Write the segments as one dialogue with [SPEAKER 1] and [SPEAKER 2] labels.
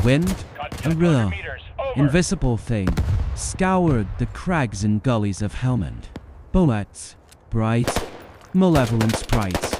[SPEAKER 1] wind, a
[SPEAKER 2] 200
[SPEAKER 1] real,
[SPEAKER 2] meters. Over.
[SPEAKER 1] invisible thing, scoured the crags and gullies of Helmand. Bullets, bright, malevolent sprites,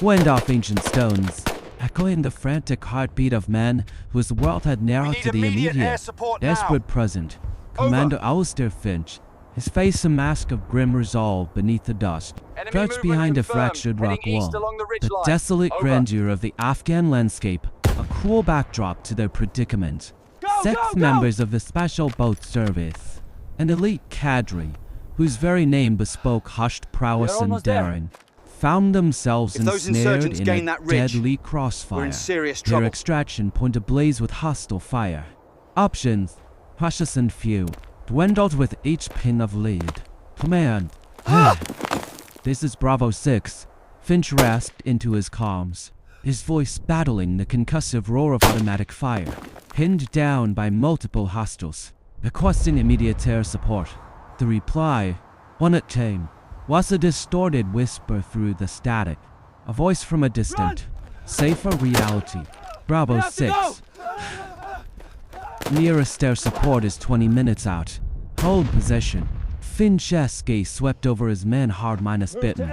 [SPEAKER 1] went off ancient stones, echoing the frantic heartbeat of men whose world had narrowed to the immediate, desperate present. Commando Alistair Finch, his face a mask of grim resolve beneath the dust, crouched behind a fractured rock wall. The desolate grandeur of the Afghan landscape, a cruel backdrop to their predicament. Six members of the Special Boat Service, an elite cadre, whose very name bespoke hushed prowess and daring, found themselves ensnared in a deadly crossfire. Their extraction point ablaze with hostile fire. Options, precious and few, dwindled with each pin of lead. Command. This is Bravo 6. Finch rasped into his comms, his voice battling the concussive roar of automatic fire, pinned down by multiple hostiles, requesting immediate air support. The reply, when it came, was a distorted whisper through the static, a voice from a distant, safer reality. Bravo 6. Nearest air support is 20 minutes out. Hold position. Finch's gaze swept over his men hard minus bitten.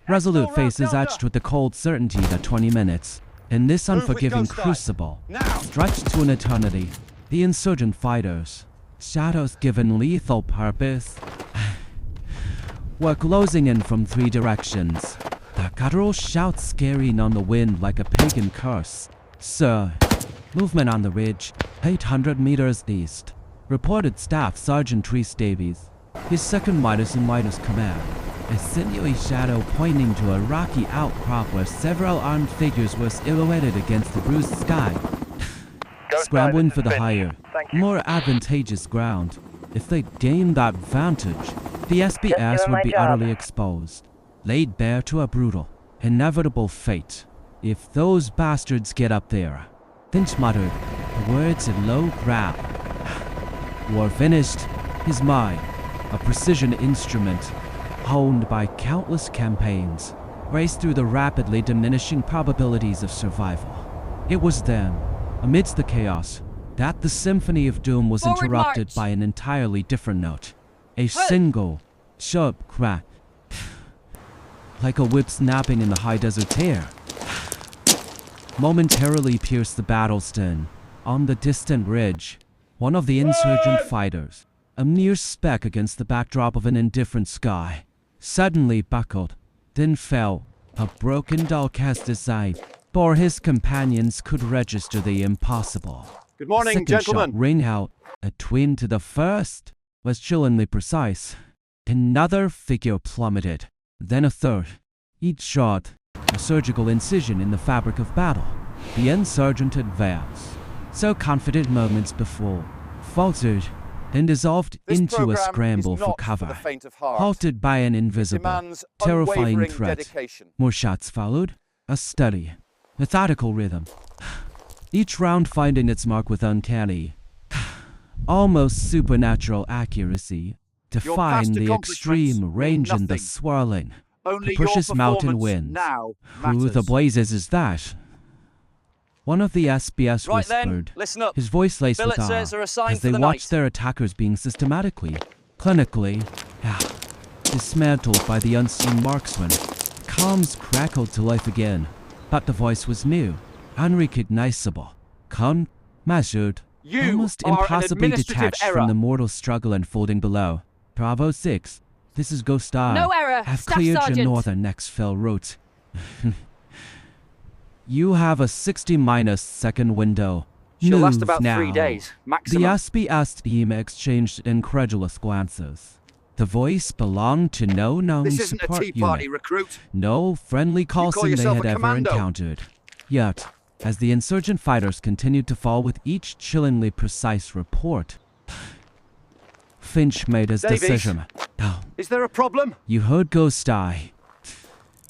[SPEAKER 1] Resolute faces etched with the cold certainty that 20 minutes, in this unforgiving crucible, stretched to an eternity. The insurgent fighters, shadows given lethal purpose, were closing in from three directions. Their guttural shouts scaring on the wind like a pagan curse. Sir, movement on the ridge, 800 meters east, reported Staff Sergeant Reese Davies, his second Midas command. A sinewy shadow pointing to a rocky outcrop where several armed figures were silhouetted against the bruised sky. Scrambling for the higher, more advantageous ground. If they gained that vantage, the SBS would be utterly exposed, laid bare to a brutal, inevitable fate. If those bastards get up there, Finch muttered, the words in low growl. War finished, his mind, a precision instrument, honed by countless campaigns, raced through the rapidly diminishing probabilities of survival. It was then, amidst the chaos, that the symphony of doom was interrupted by an entirely different note. A single, sharp crack, like a whip snapping in the high desert air, momentarily pierced the battle stern. On the distant ridge, one of the insurgent fighters, a mere speck against the backdrop of an indifferent sky, suddenly buckled, then fell, a broken dull cast aside, before his companions could register the impossible.
[SPEAKER 3] Good morning, gentlemen.
[SPEAKER 1] Shot rang out, a twin to the first, was chillingly precise. Another figure plummeted, then a third. Each shot, a surgical incision in the fabric of battle. The insurgent advanced, so confident moments before, faltered, and dissolved into a scramble for cover, halted by an invisible, terrifying threat.
[SPEAKER 3] Dedication.
[SPEAKER 1] More shots followed, a steady, methodical rhythm, each round finding its mark with uncanny, almost supernatural accuracy, defying the extreme range and the swirling, capricious mountain winds. Who the blazes is that? One of the SBS whispered,
[SPEAKER 4] listen up.
[SPEAKER 1] his voice laced with awe, as they watched their attackers being systematically, clinically, dismantled by the unseen marksman. Comms crackled to life again, but the voice was new, unrecognizable, measured, almost impossibly detached from the mortal struggle unfolding below. Bravo 6, this is Ghost Eye.
[SPEAKER 5] No error,
[SPEAKER 1] I've
[SPEAKER 5] Staff
[SPEAKER 1] cleared
[SPEAKER 5] Sergeant.
[SPEAKER 1] your northern exfil route. You have a 60-second window.
[SPEAKER 4] She'll last
[SPEAKER 1] Move
[SPEAKER 4] about
[SPEAKER 1] now.
[SPEAKER 4] 3 days,
[SPEAKER 1] The
[SPEAKER 4] maximum.
[SPEAKER 1] SBS team exchanged incredulous glances. The voice belonged to no known
[SPEAKER 3] This isn't a
[SPEAKER 1] support
[SPEAKER 3] Tea Party
[SPEAKER 1] unit,
[SPEAKER 3] recruit.
[SPEAKER 1] no friendly
[SPEAKER 3] call
[SPEAKER 1] Coulson they
[SPEAKER 3] yourself
[SPEAKER 1] had
[SPEAKER 3] a
[SPEAKER 1] ever
[SPEAKER 3] Commando.
[SPEAKER 1] encountered. Yet, as the insurgent fighters continued to fall with each chillingly precise report, Finch made his
[SPEAKER 3] Davies,
[SPEAKER 1] decision. Oh,
[SPEAKER 3] Is there a problem?
[SPEAKER 1] you heard Ghost Eye.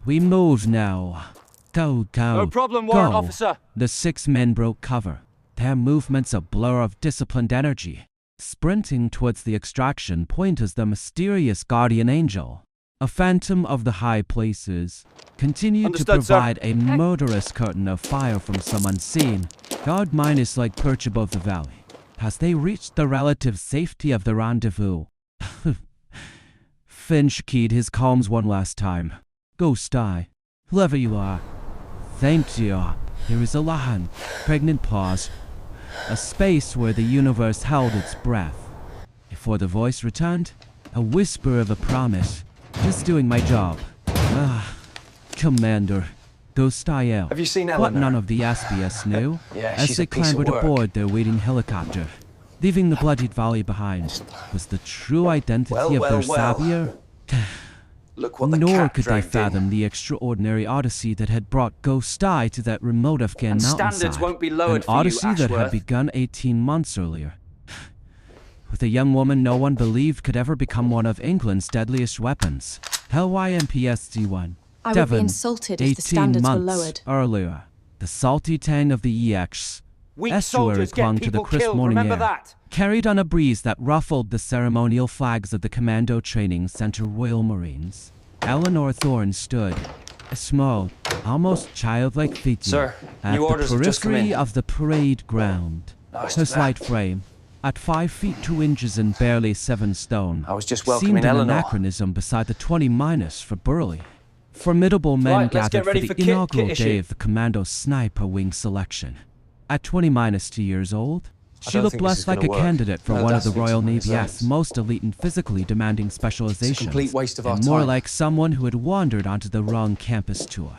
[SPEAKER 1] We move now. Go, go,
[SPEAKER 4] No problem, Warrant
[SPEAKER 1] go.
[SPEAKER 4] Officer.
[SPEAKER 1] The 6 men broke cover, their movements a blur of disciplined energy, sprinting towards the extraction point as the mysterious guardian angel. A phantom of the high places continued to
[SPEAKER 3] Understood, sir.
[SPEAKER 1] provide a murderous curtain of fire from some unseen, guard-minus-like perch above the valley. As they reached the relative safety of the rendezvous, Finch keyed his comms one last time. Ghost Eye, whoever you are, thank you. There is a long, pregnant pause, a space where the universe held its breath. Before the voice returned, a whisper of a promise. Just doing my job. Commander. Ghost IL.
[SPEAKER 2] Have you seen
[SPEAKER 1] What
[SPEAKER 2] Eleanor?
[SPEAKER 1] none of the SBS knew,
[SPEAKER 2] Yeah,
[SPEAKER 1] as
[SPEAKER 2] she's
[SPEAKER 1] they
[SPEAKER 2] a piece of
[SPEAKER 1] clambered
[SPEAKER 2] work.
[SPEAKER 1] aboard their waiting helicopter, leaving the bloodied valley behind, was the true identity of their savior.
[SPEAKER 2] Look what the
[SPEAKER 1] Nor
[SPEAKER 2] cat
[SPEAKER 1] could they
[SPEAKER 2] dragged in.
[SPEAKER 1] fathom the extraordinary odyssey that had brought Ghost Eye to that remote Afghan
[SPEAKER 2] And
[SPEAKER 1] mountainside.
[SPEAKER 2] standards won't be lowered
[SPEAKER 1] An
[SPEAKER 2] for you,
[SPEAKER 1] odyssey that had
[SPEAKER 2] Ashworth.
[SPEAKER 1] begun 18 months earlier. With a young woman no one believed could ever become one of England's deadliest weapons. LYMPSD1.
[SPEAKER 4] I would
[SPEAKER 1] Devon,
[SPEAKER 4] be insulted if the
[SPEAKER 1] 18
[SPEAKER 4] standards were
[SPEAKER 1] months
[SPEAKER 4] lowered.
[SPEAKER 1] earlier. The salty tang of the EX
[SPEAKER 3] Weak
[SPEAKER 1] estuary
[SPEAKER 3] soldiers get
[SPEAKER 1] clung to the
[SPEAKER 3] people
[SPEAKER 1] crisp
[SPEAKER 3] killed,
[SPEAKER 1] morning
[SPEAKER 3] remember
[SPEAKER 1] air,
[SPEAKER 3] that?
[SPEAKER 1] carried on a breeze that ruffled the ceremonial flags of the Commando Training Center Royal Marines. Eleanor Thorne stood, a small, almost childlike figure,
[SPEAKER 2] Sir,
[SPEAKER 1] at
[SPEAKER 2] new
[SPEAKER 1] the
[SPEAKER 2] orders have just come
[SPEAKER 1] periphery
[SPEAKER 2] in.
[SPEAKER 1] of the parade ground.
[SPEAKER 2] Nice
[SPEAKER 1] Her
[SPEAKER 2] to
[SPEAKER 1] slight
[SPEAKER 2] that.
[SPEAKER 1] frame, at 5 feet 2 inches and barely 7 stone,
[SPEAKER 2] I was just
[SPEAKER 1] seemed
[SPEAKER 2] welcoming
[SPEAKER 1] an
[SPEAKER 2] Eleanor.
[SPEAKER 1] anachronism beside the 20- for Burley. Formidable men
[SPEAKER 2] Right, let's get
[SPEAKER 1] gathered for
[SPEAKER 2] ready
[SPEAKER 1] the
[SPEAKER 2] for kit
[SPEAKER 1] inaugural
[SPEAKER 2] issue.
[SPEAKER 1] day of the Commando Sniper Wing selection. At 20-2 years old, she
[SPEAKER 2] don't
[SPEAKER 1] looked
[SPEAKER 2] think this
[SPEAKER 1] less
[SPEAKER 2] is
[SPEAKER 1] like
[SPEAKER 2] gonna
[SPEAKER 1] a
[SPEAKER 2] work.
[SPEAKER 1] candidate for
[SPEAKER 2] No,
[SPEAKER 1] one of the
[SPEAKER 2] that's
[SPEAKER 1] Royal
[SPEAKER 2] fixing
[SPEAKER 1] Navy's
[SPEAKER 2] results.
[SPEAKER 1] most elite and physically demanding specializations,
[SPEAKER 2] complete waste of our
[SPEAKER 1] and more
[SPEAKER 2] time.
[SPEAKER 1] like someone who had wandered onto the wrong campus tour.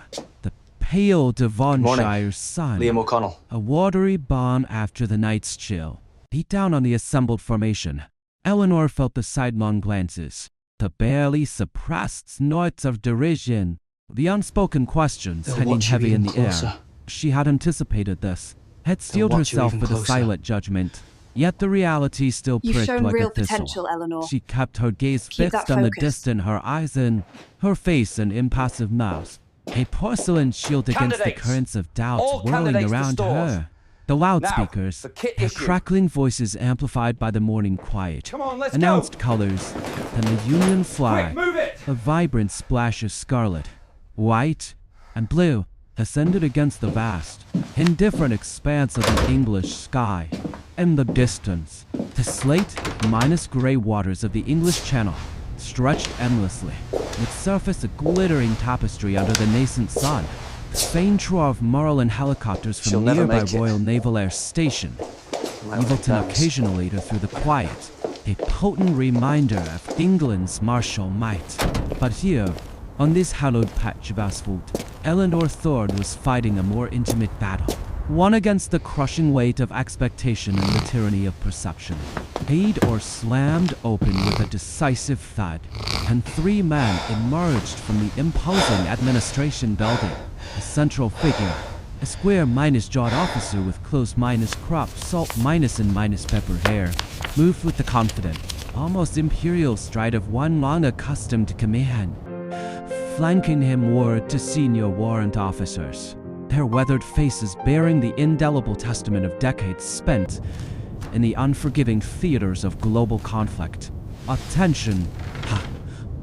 [SPEAKER 1] The pale Devonshire sun,
[SPEAKER 2] Liam O'Connell.
[SPEAKER 1] a watery balm after the night's chill, beat down on the assembled formation. Eleanor felt the sidelong glances, the barely suppressed snorts of derision, the unspoken questions
[SPEAKER 2] They'll
[SPEAKER 1] hanging
[SPEAKER 2] watch you
[SPEAKER 1] heavy in
[SPEAKER 2] even
[SPEAKER 1] the air.
[SPEAKER 2] closer.
[SPEAKER 1] She had anticipated this, had steeled
[SPEAKER 2] watch you
[SPEAKER 1] herself
[SPEAKER 2] even
[SPEAKER 1] with a
[SPEAKER 2] closer.
[SPEAKER 1] silent judgment, yet the reality still
[SPEAKER 4] You've
[SPEAKER 1] pricked
[SPEAKER 4] shown
[SPEAKER 1] like
[SPEAKER 4] real
[SPEAKER 1] a thistle.
[SPEAKER 4] potential, Eleanor.
[SPEAKER 1] She kept her gaze
[SPEAKER 4] Keep
[SPEAKER 1] fixed
[SPEAKER 4] that
[SPEAKER 1] on the
[SPEAKER 4] focus.
[SPEAKER 1] distant horizon, her face an impassive mouse, a porcelain shield against the
[SPEAKER 3] Candidates.
[SPEAKER 1] currents of doubt
[SPEAKER 3] All
[SPEAKER 1] whirling
[SPEAKER 3] candidates
[SPEAKER 1] around
[SPEAKER 3] restored.
[SPEAKER 1] her. The loudspeakers,
[SPEAKER 3] for kit
[SPEAKER 1] their
[SPEAKER 3] issue.
[SPEAKER 1] crackling voices amplified by the morning quiet,
[SPEAKER 3] Come on, let's
[SPEAKER 1] announced
[SPEAKER 3] go.
[SPEAKER 1] colors, and the Union flag,
[SPEAKER 3] Quick, move it.
[SPEAKER 1] a vibrant splash of scarlet, white, and blue, ascended against the vast, indifferent expanse of the English sky. In the distance, the slate-gray waters of the English Channel stretched endlessly, its surface a glittering tapestry under the nascent sun. The faint roar of Merlin helicopters
[SPEAKER 2] She'll
[SPEAKER 1] from
[SPEAKER 2] never
[SPEAKER 1] nearby
[SPEAKER 2] make it.
[SPEAKER 1] Royal Naval Air Station, Evilton occasionally through the quiet, a potent reminder of England's martial might. But here, on this hallowed patch of asphalt, Eleanor Thorne was fighting a more intimate battle, one against the crushing weight of expectation and the tyranny of perception. Paid or slammed open with a decisive thud, and 3 men emerged from the imposing administration building. A central figure, a square minus-jawed officer with close minus-cropped salt minus and minus pepper hair, moved with the confident, almost imperial stride of one long accustomed to command. Flanking him were 2 senior warrant officers, their weathered faces bearing the indelible testament of decades spent in the unforgiving theaters of global conflict. "Attention!"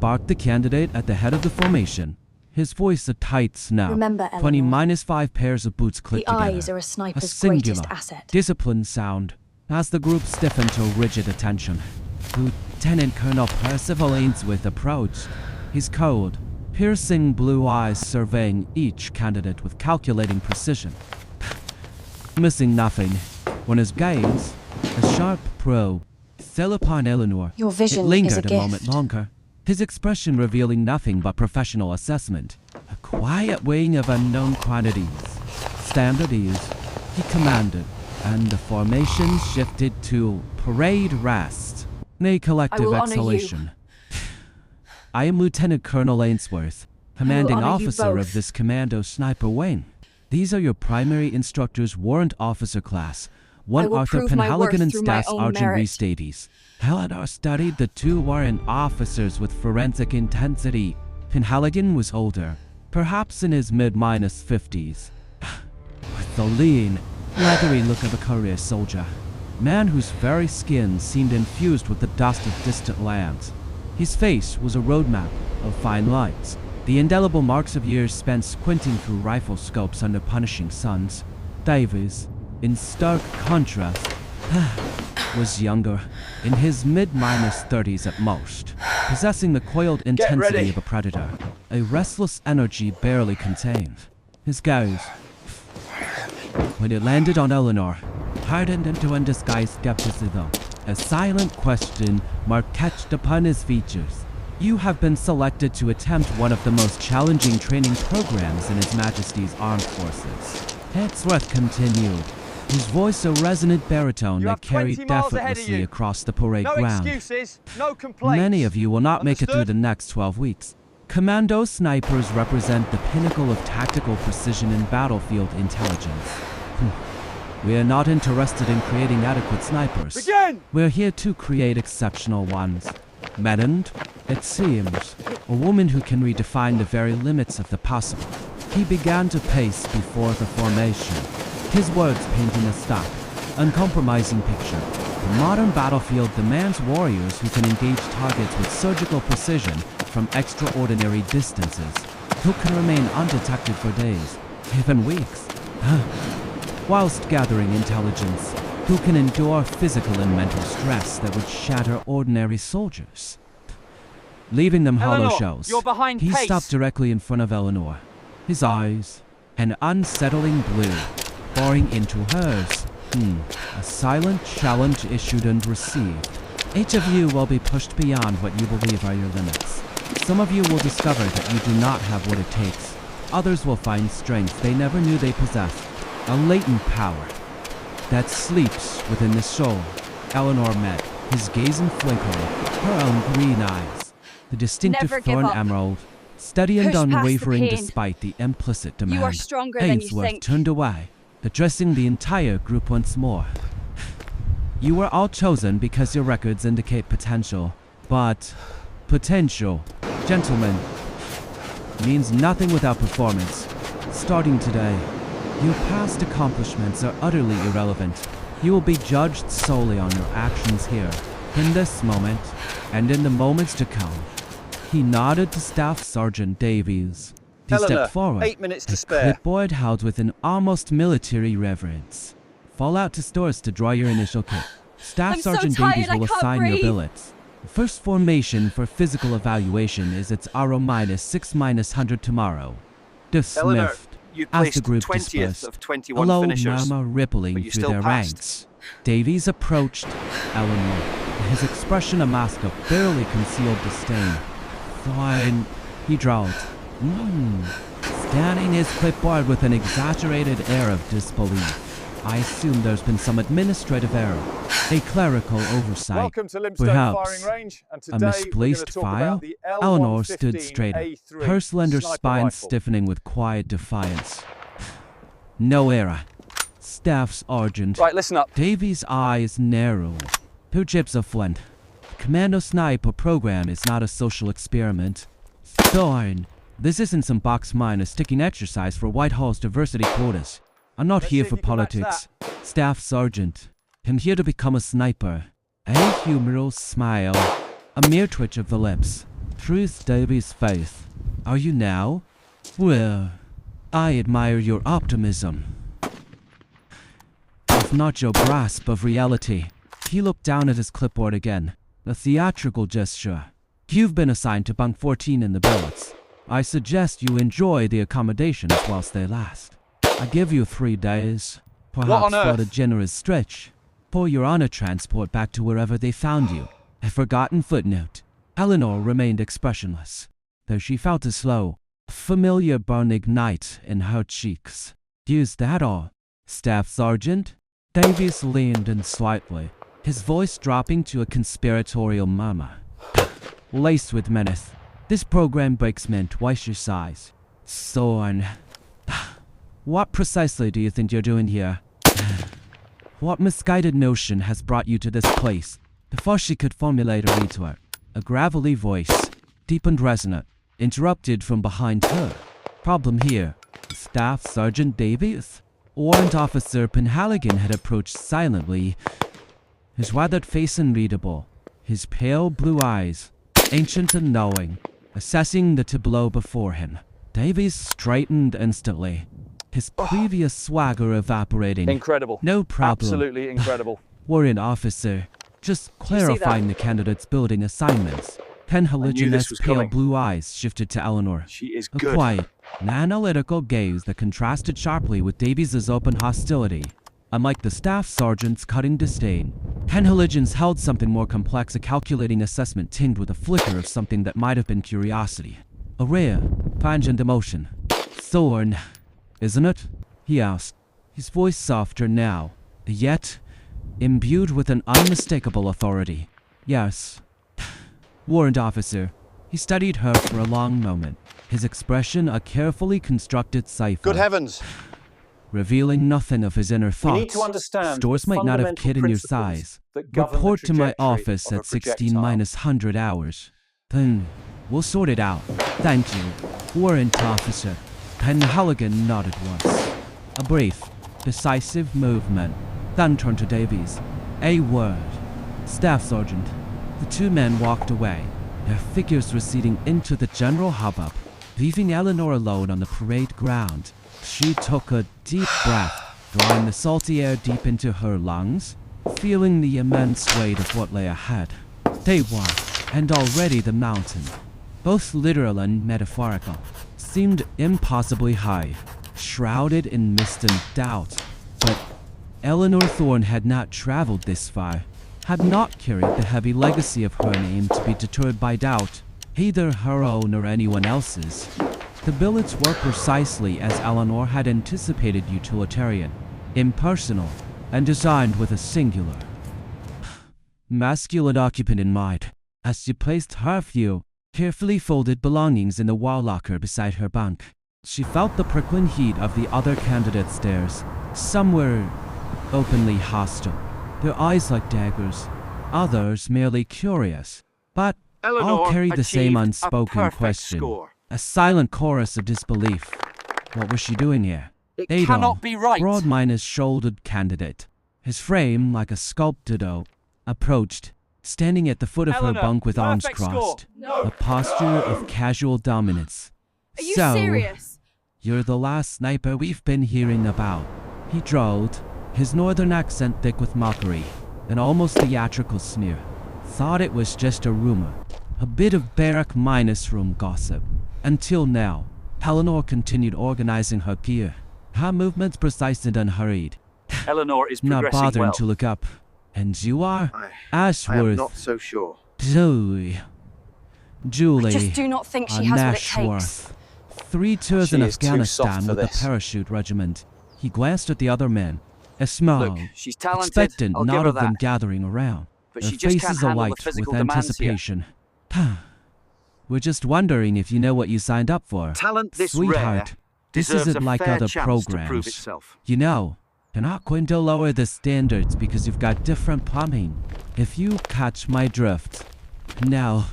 [SPEAKER 1] barked the candidate at the head of the formation, his voice a tight snap.
[SPEAKER 4] Remember, Eleanor,
[SPEAKER 1] 20-5 pairs of boots
[SPEAKER 4] The
[SPEAKER 1] clicked together.
[SPEAKER 4] eyes are a
[SPEAKER 1] A
[SPEAKER 4] sniper's
[SPEAKER 1] singular,
[SPEAKER 4] greatest asset.
[SPEAKER 1] disciplined sound as the group stiffened to rigid attention. Lieutenant Colonel Percival Ainsworth approached, his cold, piercing blue eyes surveying each candidate with calculating precision. Missing nothing, when his gaze, a sharp probe, fell upon Eleanor.
[SPEAKER 4] Your vision
[SPEAKER 1] It
[SPEAKER 4] is
[SPEAKER 1] lingered
[SPEAKER 4] a
[SPEAKER 1] moment
[SPEAKER 4] gift.
[SPEAKER 1] longer, his expression revealing nothing but professional assessment. A quiet weighing of unknown quantities. Stand at ease, he commanded, and the formation shifted to parade rest. A collective
[SPEAKER 4] will honor you.
[SPEAKER 1] exhalation. I am Lieutenant Colonel Ainsworth, commanding
[SPEAKER 4] honor you
[SPEAKER 1] officer of
[SPEAKER 4] both.
[SPEAKER 1] this Commando Sniper Wing. These are your primary instructors, Warrant Officer Class. One
[SPEAKER 4] I will
[SPEAKER 1] Arthur
[SPEAKER 4] prove my
[SPEAKER 1] Penhaligon
[SPEAKER 4] worth
[SPEAKER 1] and
[SPEAKER 4] through my
[SPEAKER 1] Staff
[SPEAKER 4] own
[SPEAKER 1] Sergeant
[SPEAKER 4] merit.
[SPEAKER 1] Rhys Davies. Eleanor studied the 2 warrant officers with forensic intensity. Penhaligon was older, perhaps in his mid-50s, with the lean, leathery look of a career soldier. Man whose very skin seemed infused with the dust of distant lands. His face was a roadmap of fine lines, the indelible marks of years spent squinting through rifle scopes under punishing suns. Davies, in stark contrast, was younger, in his mid-30s at most, possessing the coiled intensity of a predator, a restless energy barely contained. His gaze, when it landed on Eleanor, hardened into undisguised skepticism. A silent question marked etched upon his features. You have been selected to attempt one of the most challenging training programs in His Majesty's Armed Forces. Hetsworth continued, his voice a resonant baritone
[SPEAKER 3] You
[SPEAKER 1] that
[SPEAKER 3] have 20
[SPEAKER 1] carried
[SPEAKER 3] miles ahead of
[SPEAKER 1] effortlessly
[SPEAKER 3] you.
[SPEAKER 1] across the parade
[SPEAKER 3] No
[SPEAKER 1] ground.
[SPEAKER 3] excuses, no complaints.
[SPEAKER 1] Many of you will not make it through
[SPEAKER 3] Understood?
[SPEAKER 1] the next 12 weeks. Commando snipers represent the pinnacle of tactical precision and battlefield intelligence. We are not interested in creating adequate snipers.
[SPEAKER 3] Begin!
[SPEAKER 1] We're here to create exceptional ones. Maddened, it seems, a woman who can redefine the very limits of the possible. He began to pace before the formation, his words painting a stark, uncompromising picture. The modern battlefield demands warriors who can engage targets with surgical precision from extraordinary distances, who can remain undetected for days, even weeks, whilst gathering intelligence, who can endure physical and mental stress that would shatter ordinary soldiers. Leaving them hollow
[SPEAKER 3] Eleanor,
[SPEAKER 1] shells,
[SPEAKER 3] you're behind
[SPEAKER 1] he
[SPEAKER 3] pace.
[SPEAKER 1] stopped directly in front of Eleanor, his eyes, an unsettling blue, boring into hers. A silent challenge issued and received. Each of you will be pushed beyond what you believe are your limits. Some of you will discover that you do not have what it takes. Others will find strength they never knew they possessed, a latent power that sleeps within the soul. Eleanor met, his gaze flickering, her own green eyes, the distinctive
[SPEAKER 4] Never give
[SPEAKER 1] Thorne
[SPEAKER 4] up.
[SPEAKER 1] emerald, steady and
[SPEAKER 4] Push past the
[SPEAKER 1] unwavering
[SPEAKER 4] pain.
[SPEAKER 1] despite the implicit demand.
[SPEAKER 4] You are stronger than you
[SPEAKER 1] Ainsworth
[SPEAKER 4] think.
[SPEAKER 1] turned away, addressing the entire group once more. You were all chosen because your records indicate potential, but potential, gentlemen, means nothing without performance. Starting today, your past accomplishments are utterly irrelevant. You will be judged solely on your actions here, in this moment, and in the moments to come. He nodded to Staff Sergeant Davies. He
[SPEAKER 3] Eleanor,
[SPEAKER 1] stepped forward,
[SPEAKER 3] 8 minutes to
[SPEAKER 1] a
[SPEAKER 3] spare.
[SPEAKER 1] clipboard held with an almost military reverence. Fall out to stores to draw your initial kit. Staff
[SPEAKER 4] I'm so
[SPEAKER 1] Sergeant
[SPEAKER 4] tired,
[SPEAKER 1] Davies
[SPEAKER 4] I
[SPEAKER 1] will
[SPEAKER 4] can't
[SPEAKER 1] assign your
[SPEAKER 4] breathe.
[SPEAKER 1] billets. The first formation for physical evaluation is its RO-6-100 tomorrow.
[SPEAKER 3] Eleanor,
[SPEAKER 1] Dismissed.
[SPEAKER 3] you
[SPEAKER 1] As the
[SPEAKER 3] placed
[SPEAKER 1] group
[SPEAKER 3] 20th
[SPEAKER 1] dispersed,
[SPEAKER 3] of 21
[SPEAKER 1] a low
[SPEAKER 3] finishers.
[SPEAKER 1] murmur rippling
[SPEAKER 3] but you
[SPEAKER 1] through
[SPEAKER 3] still
[SPEAKER 1] their
[SPEAKER 3] passed.
[SPEAKER 1] ranks. Davies approached Eleanor, his expression a mask of barely concealed disdain. Fine, he drawled, scanning his clipboard with an exaggerated air of disbelief. I assume there's been some administrative error, a clerical oversight.
[SPEAKER 3] Welcome to Limestone
[SPEAKER 1] Perhaps
[SPEAKER 3] Firing Range, and
[SPEAKER 1] a
[SPEAKER 3] today we're going to
[SPEAKER 1] misplaced
[SPEAKER 3] talk
[SPEAKER 1] file?
[SPEAKER 3] about the
[SPEAKER 1] Eleanor stood
[SPEAKER 3] L115
[SPEAKER 1] straighter,
[SPEAKER 3] A3
[SPEAKER 1] her slender
[SPEAKER 3] sniper
[SPEAKER 1] spine
[SPEAKER 3] rifle.
[SPEAKER 1] stiffening with quiet defiance. No error. Staff Sergeant.
[SPEAKER 3] Right, listen up.
[SPEAKER 1] Davies' eyes narrowed. 2 chips of flint. The Commando sniper program is not a social experiment. Thorne, this isn't some box miner sticking exercise for Whitehall's diversity quotas. I'm not
[SPEAKER 3] Let's
[SPEAKER 1] here
[SPEAKER 3] see if
[SPEAKER 1] for
[SPEAKER 3] you can match
[SPEAKER 1] politics. Staff Sergeant, I'm here to become a sniper. A humorous smile, a mere twitch of the lips. Truth Davies' face. Are you now? Well, I admire your optimism. If not your grasp of reality. He looked down at his clipboard again, a theatrical gesture. You've been assigned to bunk 14 in the billets. I suggest you enjoy the accommodations whilst they last. I give you 3 days, perhaps
[SPEAKER 3] on
[SPEAKER 1] for a
[SPEAKER 3] earth?
[SPEAKER 1] generous stretch. Pull your honor transport back to wherever they found you. A forgotten footnote. Eleanor remained expressionless, though she felt a slow, familiar burn ignite in her cheeks. Is that all? Staff Sergeant? Davies leaned in slightly, his voice dropping to a conspiratorial murmur. Laced with menace, this program breaks men twice your size. Thorne. What precisely do you think you're doing here? What misguided notion has brought you to this place? Before she could formulate a retort, a gravelly voice, deep and resonant, interrupted from behind her. Problem here. Staff Sergeant Davies? Warrant Officer Penhaligon had approached silently, his weathered face unreadable, his pale blue eyes ancient and knowing, assessing the tableau before him. Davies straightened instantly, his previous swagger evaporating.
[SPEAKER 3] Incredible.
[SPEAKER 1] No problem.
[SPEAKER 3] Absolutely incredible.
[SPEAKER 1] Warrant officer, just clarifying the candidate's building assignments. Penhaligon's pale
[SPEAKER 3] coming.
[SPEAKER 1] blue eyes shifted to Eleanor.
[SPEAKER 3] She is
[SPEAKER 1] A
[SPEAKER 3] good.
[SPEAKER 1] quiet, an analytical gaze that contrasted sharply with Davies' open hostility. Unlike the staff sergeant's cutting disdain, Penhaligon's held something more complex, a calculating assessment tinged with a flicker of something that might have been curiosity. A rare, pungent emotion. Thorne, isn't it? He asked, his voice softer now, yet imbued with an unmistakable authority. Yes. Warrant officer. He studied her for a long moment, his expression a carefully constructed cipher.
[SPEAKER 3] Good heavens.
[SPEAKER 1] Revealing nothing of his inner thoughts.
[SPEAKER 3] We need to understand
[SPEAKER 1] Stores
[SPEAKER 3] the
[SPEAKER 1] might not have
[SPEAKER 3] fundamental
[SPEAKER 1] hidden your
[SPEAKER 3] principles
[SPEAKER 1] size.
[SPEAKER 3] that govern the
[SPEAKER 1] Report to my
[SPEAKER 3] trajectory
[SPEAKER 1] office
[SPEAKER 3] of a
[SPEAKER 1] at 16
[SPEAKER 3] projectile.
[SPEAKER 1] minus 100 hours. Then we'll sort it out. Thank you, Warrant officer. Penhaligon nodded once. A brief, decisive movement, then turned to Davies. A word. Staff sergeant. The two men walked away, their figures receding into the general hubbub, leaving Eleanor alone on the parade ground. She took a deep breath, drawing the salty air deep into her lungs, feeling the immense weight of what lay ahead. They were, and already the mountain, both literal and metaphorical, seemed impossibly high, shrouded in mist and doubt. But Eleanor Thorne had not traveled this far, had not carried the heavy legacy of her name to be deterred by doubt, either her own or anyone else's. The billets were precisely as Eleanor had anticipated, utilitarian, impersonal, and designed with a singular, masculine occupant in mind, as she placed her few, carefully folded belongings in the wall locker beside her bunk. She felt the prickling heat of the other candidate's stares. Some were openly hostile, their eyes like daggers, others merely curious, but all carried the same unspoken question. A silent chorus of disbelief. What was she doing here?
[SPEAKER 3] It cannot be right.
[SPEAKER 1] Broad-minded, shouldered candidate, his frame like a sculpted oak, approached, standing at the foot of
[SPEAKER 3] Eleanor,
[SPEAKER 1] her bunk with arms
[SPEAKER 3] perfect
[SPEAKER 1] crossed.
[SPEAKER 3] score.
[SPEAKER 1] A posture of casual dominance.
[SPEAKER 4] Are you
[SPEAKER 1] So,
[SPEAKER 4] serious?
[SPEAKER 1] you're the last sniper we've been hearing about. He drawled, his northern accent thick with mockery, an almost theatrical sneer. Thought it was just a rumor, a bit of barrack minus room gossip. Until now, Eleanor continued organizing her gear, her movements precise and unhurried,
[SPEAKER 3] Eleanor is
[SPEAKER 1] not
[SPEAKER 3] progressing
[SPEAKER 1] bothering
[SPEAKER 3] well.
[SPEAKER 1] to look up. And you are?
[SPEAKER 5] I am
[SPEAKER 1] Ashworth.
[SPEAKER 5] not so sure.
[SPEAKER 1] Julie.
[SPEAKER 4] I just do not think she has what it takes.
[SPEAKER 1] Ashworth. 3 tours
[SPEAKER 3] She
[SPEAKER 1] in
[SPEAKER 3] is too
[SPEAKER 1] Afghanistan
[SPEAKER 3] soft for
[SPEAKER 1] with the
[SPEAKER 3] this.
[SPEAKER 1] parachute regiment. He glanced at the other men, a smile,
[SPEAKER 3] Look, she's talented.
[SPEAKER 1] expectant
[SPEAKER 3] I'll give
[SPEAKER 1] not
[SPEAKER 3] her
[SPEAKER 1] of them
[SPEAKER 3] that.
[SPEAKER 1] gathering around,
[SPEAKER 3] But
[SPEAKER 1] their
[SPEAKER 3] she just can't
[SPEAKER 1] faces
[SPEAKER 3] handle the
[SPEAKER 1] alight
[SPEAKER 3] physical
[SPEAKER 1] with
[SPEAKER 3] demands here.
[SPEAKER 1] anticipation. We're just wondering if you know what you signed up for.
[SPEAKER 5] Talent this
[SPEAKER 1] Sweetheart,
[SPEAKER 5] rare
[SPEAKER 1] this
[SPEAKER 5] deserves
[SPEAKER 1] isn't
[SPEAKER 5] a
[SPEAKER 1] like
[SPEAKER 5] fair
[SPEAKER 1] other
[SPEAKER 5] chance to prove
[SPEAKER 1] programs.
[SPEAKER 5] itself.
[SPEAKER 1] You know, you're not going to lower the standards because you've got different plumbing. If you catch my drift. Now,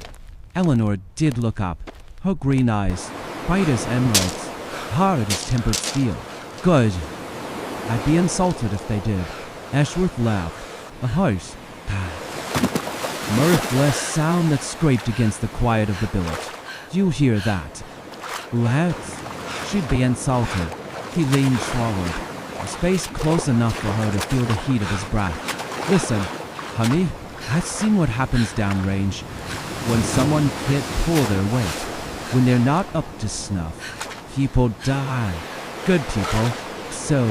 [SPEAKER 1] Eleanor did look up, her green eyes, bright as emeralds, hard as tempered steel. Good. I'd be insulted if they did. Ashworth laughed, a harsh, mirthless sound that scraped against the quiet of the billet. You hear that? What? She'd be insulted. He leaned forward, a space close enough for her to feel the heat of his breath. Listen, honey, I've seen what happens downrange. When someone can't pull their weight, when they're not up to snuff, people die. Good people. So,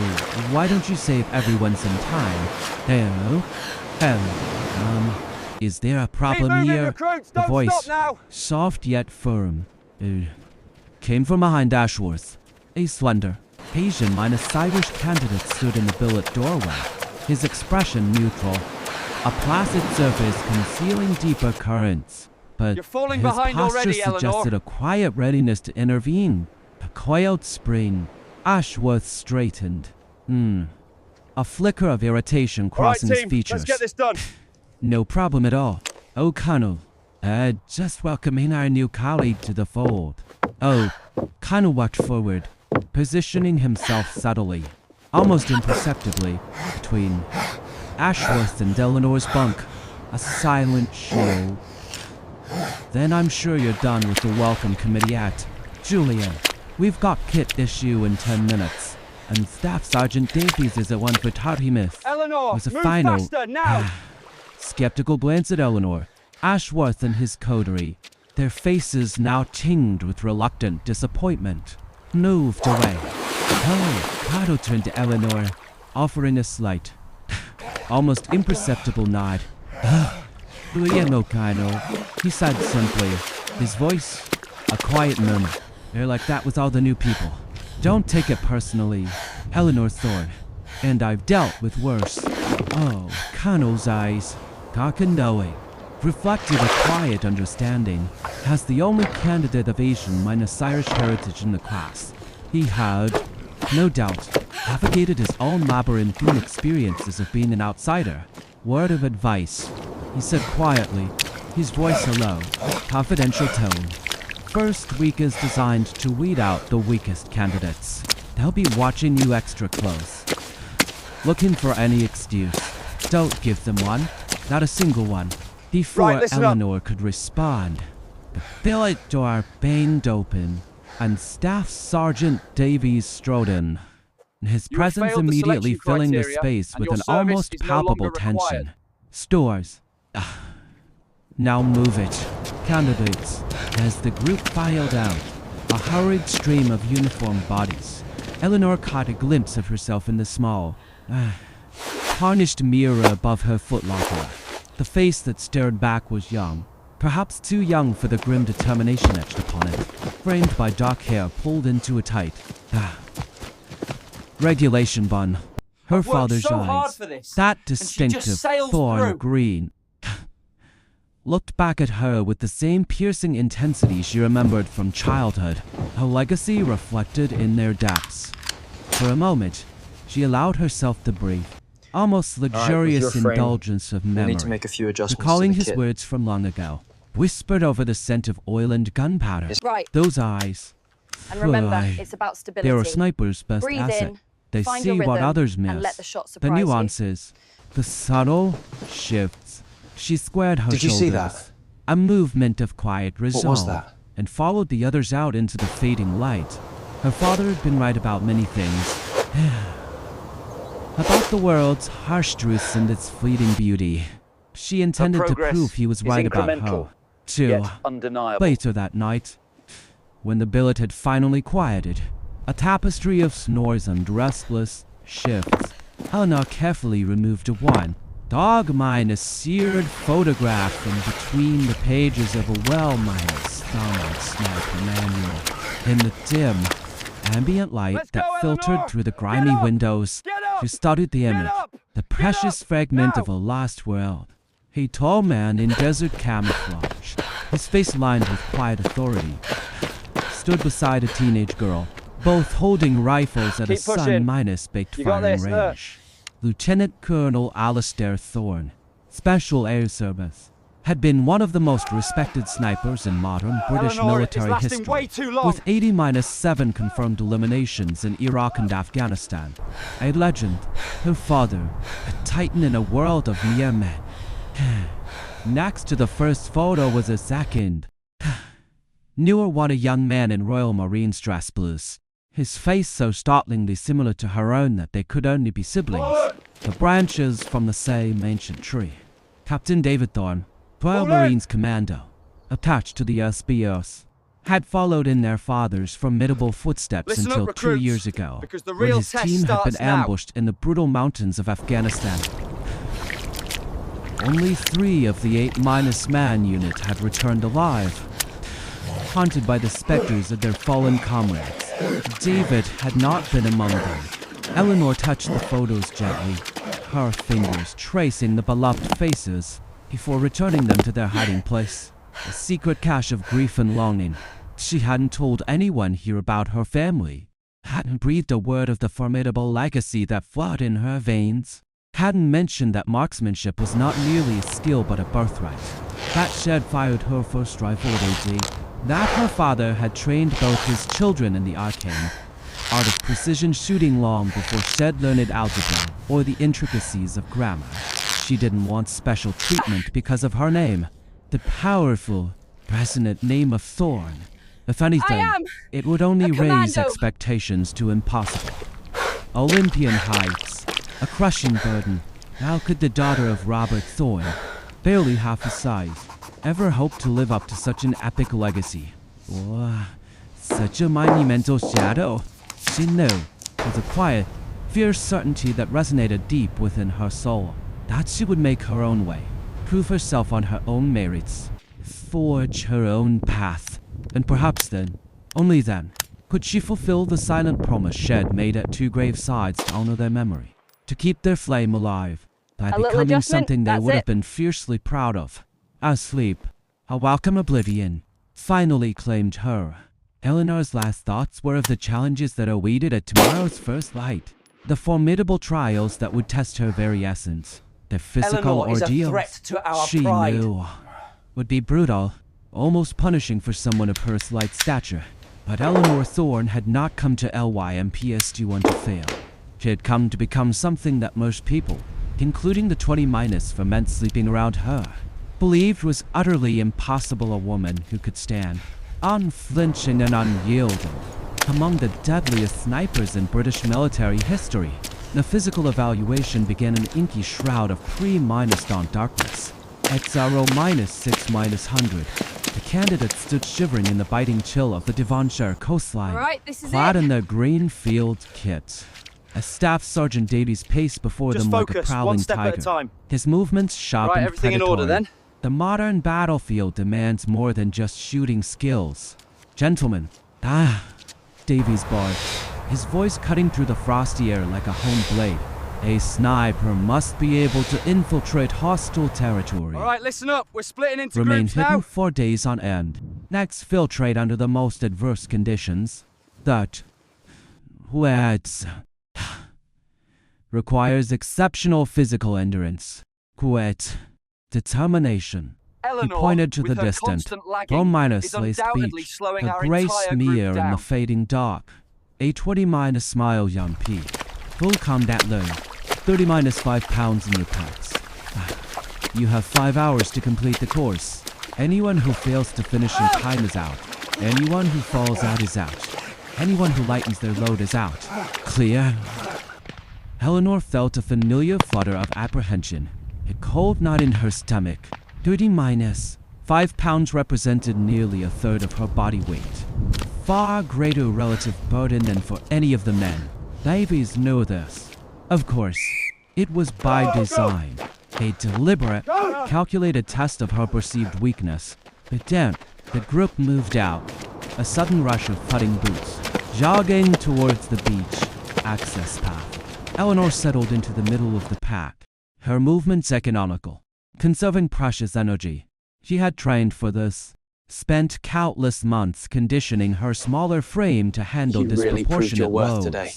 [SPEAKER 1] why don't you save everyone some time? Hello? Is there a problem
[SPEAKER 3] moving,
[SPEAKER 1] here?
[SPEAKER 3] recruits,
[SPEAKER 1] The
[SPEAKER 3] don't
[SPEAKER 1] voice,
[SPEAKER 3] stop now.
[SPEAKER 1] soft yet firm, came from behind Ashworth. A slender, Asian minus Irish candidate stood in the billet doorway, his expression neutral, a placid surface concealing deeper currents. But
[SPEAKER 3] You're falling
[SPEAKER 1] his
[SPEAKER 3] behind
[SPEAKER 1] posture
[SPEAKER 3] already, Eleanor.
[SPEAKER 1] suggested a quiet readiness to intervene. A coiled spring. Ashworth straightened. A flicker of irritation
[SPEAKER 3] All right,
[SPEAKER 1] crossing his
[SPEAKER 3] team,
[SPEAKER 1] features.
[SPEAKER 3] let's get this done.
[SPEAKER 1] No problem at all. Oh, Colonel. Just welcoming our new colleague to the fold. Oh, Colonel walked forward, positioning himself subtly, almost imperceptibly, between Ashworth and Eleanor's bunk. A silent shield. Then I'm sure you're done with the welcome committee act. Julian, we've got kit issue in 10 minutes. And Staff Sergeant Davies is at one for Tartemis.
[SPEAKER 3] Eleanor,
[SPEAKER 1] Was a
[SPEAKER 3] move
[SPEAKER 1] final.
[SPEAKER 3] faster, now!
[SPEAKER 1] Skeptical glance at Eleanor, Ashworth and his coterie, their faces now tinged with reluctant disappointment, moved away. Oh, Cato turned to Eleanor, offering a slight, almost imperceptible nod. Guillermo Cato, he said simply, his voice a quiet murmur. They're like that with all the new people. Don't take it personally, Eleanor Thorne, and I've dealt with worse. Oh, Cano's eyes, dark and knowing, reflected a quiet understanding. As the only candidate of Asian minus Irish heritage in the class, he had, no doubt, navigated his own labyrinthine experiences of being an outsider. Word of advice, he said quietly, his voice a low, confidential tone. First week is designed to weed out the weakest candidates. They'll be watching you extra close, looking for any excuse. Don't give them one, not a single one. Before Eleanor could respond, the billet door banged open, and Staff Sergeant Davies strode in, his presence immediately filling the space with an almost palpable tension. Stores. Now move it. Candidates. As the group filed out, a hurried stream of uniformed bodies, Eleanor caught a glimpse of herself in the small, tarnished mirror above her footlocker. The face that stared back was young, perhaps too young for the grim determination etched upon it, framed by dark hair pulled into a tight, regulation bun. Her father's eyes, that distinctive thorn green, looked back at her with the same piercing intensity she remembered from childhood, her legacy reflected in their depths. For a moment, she allowed herself to breathe, almost luxurious indulgence of memory,
[SPEAKER 2] need to make a few adjustments
[SPEAKER 1] recalling
[SPEAKER 2] to the
[SPEAKER 1] his
[SPEAKER 2] kit.
[SPEAKER 1] words from long ago, whispered over the scent of oil and gunpowder.
[SPEAKER 4] Right.
[SPEAKER 1] Those eyes.
[SPEAKER 4] And remember,
[SPEAKER 1] Aye.
[SPEAKER 4] it's about stability.
[SPEAKER 1] They are a sniper's best
[SPEAKER 4] Breathe
[SPEAKER 1] asset.
[SPEAKER 4] in,
[SPEAKER 1] They
[SPEAKER 4] find
[SPEAKER 1] see
[SPEAKER 4] your
[SPEAKER 1] what
[SPEAKER 4] rhythm,
[SPEAKER 1] others
[SPEAKER 4] and
[SPEAKER 1] miss.
[SPEAKER 4] let the shot
[SPEAKER 1] The
[SPEAKER 4] surprise you.
[SPEAKER 1] nuances, the subtle shifts. She squared her
[SPEAKER 2] Did you
[SPEAKER 1] shoulders.
[SPEAKER 2] see that?
[SPEAKER 1] A movement of quiet resolve.
[SPEAKER 2] was that?
[SPEAKER 1] And followed the others out into the fading light. Her father had been right about many things. About the world's harsh truths and its fleeting beauty. She intended to prove he was right about her. Too.
[SPEAKER 3] Undeniable.
[SPEAKER 1] Later that night, when the billet had finally quieted, a tapestry of snores and restless shifts, Eleanor carefully removed one, dog-minus seared photograph from between the pages of a well-minus sniper manual. In the dim, ambient light that filtered through the grimy windows, she studied the image, the precious fragment of a lost world. A tall man in desert camouflage, his face lined with quiet authority, stood beside a teenage girl, both holding rifles at a sun-minus baked firing range. Lieutenant Colonel Alastair Thorne, Special Air Service, had been one of the most respected snipers in modern British military history, with 80-7 confirmed eliminations in Iraq and Afghanistan. A legend, her father, a titan in a world of mere men. Next to the first photo was a second. Newer one, a young man in Royal Marines dress blues, his face so startlingly similar to her own that they could only be siblings, the branches from the same ancient tree. Captain David Thorne, Royal Marines Commando, attached to the SBOs, had followed in their father's formidable footsteps until 2 years ago, when his team had been ambushed in the brutal mountains of Afghanistan. Only 3 of the 8-man unit had returned alive, haunted by the specters of their fallen comrades. David had not been among them. Eleanor touched the photos gently, her fingers tracing the beloved faces before returning them to their hiding place. A secret cache of grief and longing. She hadn't told anyone here about her family, hadn't breathed a word of the formidable legacy that flowed in her veins, hadn't mentioned that marksmanship was not merely a skill but a birthright. That Shed fired her first rifle at age 8, that her father had trained both his children in the arcane art of precision shooting long before Shed learned algebra or the intricacies of grammar. She didn't want special treatment because of her name. The powerful, resonant name of Thorne. If anything,
[SPEAKER 4] am
[SPEAKER 1] it would only
[SPEAKER 4] a
[SPEAKER 1] raise
[SPEAKER 4] commando.
[SPEAKER 1] expectations to impossible. Olympian heights, a crushing burden. How could the daughter of Robert Thorne, barely half his size, ever hope to live up to such an epic legacy? Wow, such a monumental shadow. She knew, with a quiet, fierce certainty that resonated deep within her soul, that she would make her own way, prove herself on her own merits, forge her own path. And perhaps then, only then, could she fulfill the silent promise Shed made at two gravesides to honor their memory, to keep their flame alive, by
[SPEAKER 4] A little
[SPEAKER 1] becoming
[SPEAKER 4] adjustment,
[SPEAKER 1] something they
[SPEAKER 4] that's
[SPEAKER 1] would have
[SPEAKER 4] it.
[SPEAKER 1] been fiercely proud of. As sleep, a welcome oblivion, finally claimed her. Eleanor's last thoughts were of the challenges that awaited at tomorrow's first light, the formidable trials that would test her very essence, the physical
[SPEAKER 2] Eleanor is a
[SPEAKER 1] ordeals
[SPEAKER 2] threat to our
[SPEAKER 1] she
[SPEAKER 2] pride.
[SPEAKER 1] knew would be brutal, almost punishing for someone of her slight stature. But Eleanor Thorne had not come to LYMPSG1 to fail. She had come to become something that most people, including the 20- for men sleeping around her, believed was utterly impossible. A woman who could stand, unflinching and unyielding, among the deadliest snipers in British military history. The physical evaluation began an inky shroud of pre-dawn darkness. At 0-6-100, the candidate stood shivering in the biting chill of the Devonshire coastline,
[SPEAKER 4] Right, this is
[SPEAKER 1] clad
[SPEAKER 4] it.
[SPEAKER 1] in their green field kit. As Staff Sergeant Davies paced before
[SPEAKER 3] Just
[SPEAKER 1] them like a
[SPEAKER 3] focus,
[SPEAKER 1] prowling
[SPEAKER 3] one step at a
[SPEAKER 1] tiger,
[SPEAKER 3] time.
[SPEAKER 1] his movements sharp
[SPEAKER 3] Right,
[SPEAKER 1] and
[SPEAKER 3] everything in
[SPEAKER 1] predatory.
[SPEAKER 3] order then?
[SPEAKER 1] The modern battlefield demands more than just shooting skills. Gentlemen, Davies barked, his voice cutting through the frosty air like a honed blade. A sniper must be able to infiltrate hostile territory.
[SPEAKER 3] All right, listen up. We're splitting into
[SPEAKER 1] Remain
[SPEAKER 3] groups
[SPEAKER 1] hidden
[SPEAKER 3] now.
[SPEAKER 1] for days on end. Next, filtrate under the most adverse conditions. That requires exceptional physical endurance. Determination.
[SPEAKER 3] Eleanor,
[SPEAKER 1] He pointed to
[SPEAKER 3] with
[SPEAKER 1] the
[SPEAKER 3] her
[SPEAKER 1] distant,
[SPEAKER 3] constant lagging,
[SPEAKER 1] Rominus
[SPEAKER 3] is
[SPEAKER 1] laced
[SPEAKER 3] undoubtedly
[SPEAKER 1] beach,
[SPEAKER 3] slowing
[SPEAKER 1] a
[SPEAKER 3] our
[SPEAKER 1] grey
[SPEAKER 3] entire
[SPEAKER 1] smear
[SPEAKER 3] group
[SPEAKER 1] in
[SPEAKER 3] down.
[SPEAKER 1] the fading dark. A 20- smile, young P. Full combat load. 30- 5 pounds in your packs. You have 5 hours to complete the course. Anyone who fails to finish in time is out. Anyone who falls out is out. Anyone who lightens their load is out. Clear? Eleanor felt a familiar flutter of apprehension. A cold knot in her stomach. 30- 5 pounds represented nearly a third of her body weight. Far greater relative burden than for any of the men. Davies knew this. Of course, it was by design. A deliberate, calculated test of her perceived weakness. But then, the group moved out. A sudden rush of putting boots, jogging towards the beach access path. Eleanor settled into the middle of the pack, her movements economical, conserving precious energy. She had trained for this, spent countless months conditioning her smaller frame to handle
[SPEAKER 2] You really proved
[SPEAKER 1] disproportionate
[SPEAKER 2] your worth
[SPEAKER 1] loads,
[SPEAKER 2] today.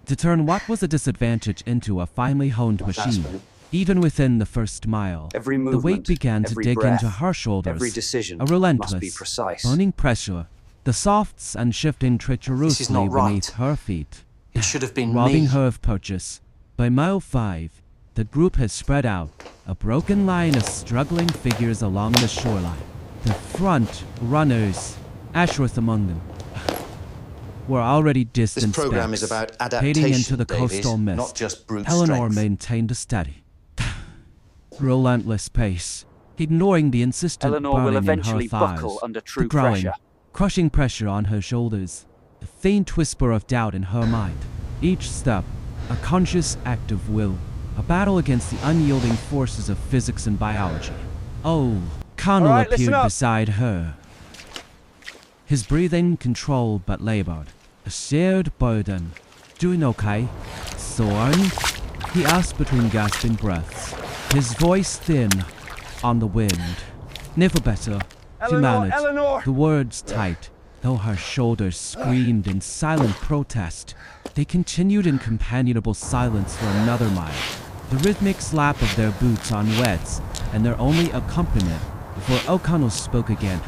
[SPEAKER 1] to turn what was a disadvantage into a finely honed machine.
[SPEAKER 2] right.
[SPEAKER 1] Even within the first mile,
[SPEAKER 2] Every
[SPEAKER 1] the weight
[SPEAKER 2] movement,
[SPEAKER 1] began to
[SPEAKER 2] every
[SPEAKER 1] dig
[SPEAKER 2] breath,
[SPEAKER 1] into her shoulders.
[SPEAKER 2] every decision
[SPEAKER 1] A relentless,
[SPEAKER 2] must be precise.
[SPEAKER 1] burning pressure, the softs and shifting treacherously
[SPEAKER 2] not right.
[SPEAKER 1] beneath her feet,
[SPEAKER 2] It should have been
[SPEAKER 1] robbing
[SPEAKER 2] me.
[SPEAKER 1] her of purchase. By mile 5, the group has spread out, a broken line of struggling figures along the shoreline. The front runners, Ashworth among them, were already distant
[SPEAKER 5] This program is
[SPEAKER 1] specks,
[SPEAKER 5] about
[SPEAKER 1] fading
[SPEAKER 5] adaptation,
[SPEAKER 1] into the
[SPEAKER 5] Davies,
[SPEAKER 1] coastal mist.
[SPEAKER 5] not just brute
[SPEAKER 1] Eleanor
[SPEAKER 5] strength.
[SPEAKER 1] maintained a steady, relentless pace, ignoring the insistent
[SPEAKER 3] Eleanor will
[SPEAKER 1] burning
[SPEAKER 3] eventually
[SPEAKER 1] in her thighs,
[SPEAKER 3] buckle under
[SPEAKER 1] the
[SPEAKER 3] true
[SPEAKER 1] growing,
[SPEAKER 3] pressure.
[SPEAKER 1] crushing pressure on her shoulders, a faint whisper of doubt in her mind. Each step, a conscious act of will, a battle against the unyielding forces of physics and biology. Oh, Connell
[SPEAKER 3] All right, listen
[SPEAKER 1] appeared
[SPEAKER 3] up.
[SPEAKER 1] beside her. His breathing controlled but labored, a shared burden. Doing okay, Thorne? He asked between gasping breaths, his voice thin on the wind. Never better, she
[SPEAKER 3] Eleanor,
[SPEAKER 1] managed,
[SPEAKER 3] Eleanor!
[SPEAKER 1] the words tight, though her shoulders screamed in silent protest. They continued in companionable silence for another mile, the rhythmic slap of their boots on wets and their only accompaniment before O'Connell spoke again.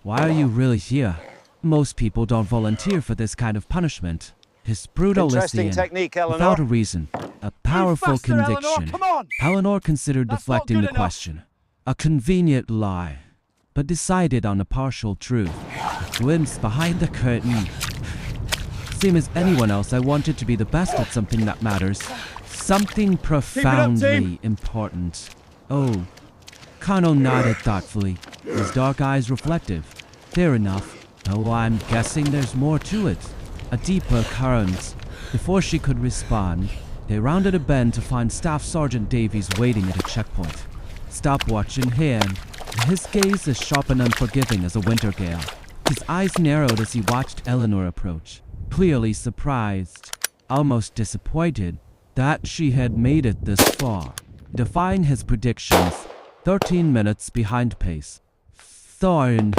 [SPEAKER 1] Why are you really here? Most people don't volunteer for this kind of punishment. His brutal
[SPEAKER 3] Interesting
[SPEAKER 1] Lycian,
[SPEAKER 3] technique, Eleanor.
[SPEAKER 1] without a reason, a powerful
[SPEAKER 3] faster, Eleanor,
[SPEAKER 1] conviction.
[SPEAKER 3] come on!
[SPEAKER 1] Eleanor considered
[SPEAKER 3] That's not
[SPEAKER 1] deflecting
[SPEAKER 3] good
[SPEAKER 1] the
[SPEAKER 3] enough.
[SPEAKER 1] question. A convenient lie. but decided on a partial truth. A glimpse behind the curtain. Same as anyone else, I wanted to be the best at something that matters. Something profoundly important. Oh. Connell nodded thoughtfully, his dark eyes reflective. Fair enough. Oh, I'm guessing there's more to it. A deeper current. Before she could respond, they rounded a bend to find Staff Sergeant Davies waiting at a checkpoint. Stopwatch in hand, his gaze as sharp and unforgiving as a winter gale. His eyes narrowed as he watched Eleanor approach, clearly surprised, almost disappointed that she had made it this far, defying his predictions, 13 minutes behind pace. Thorne,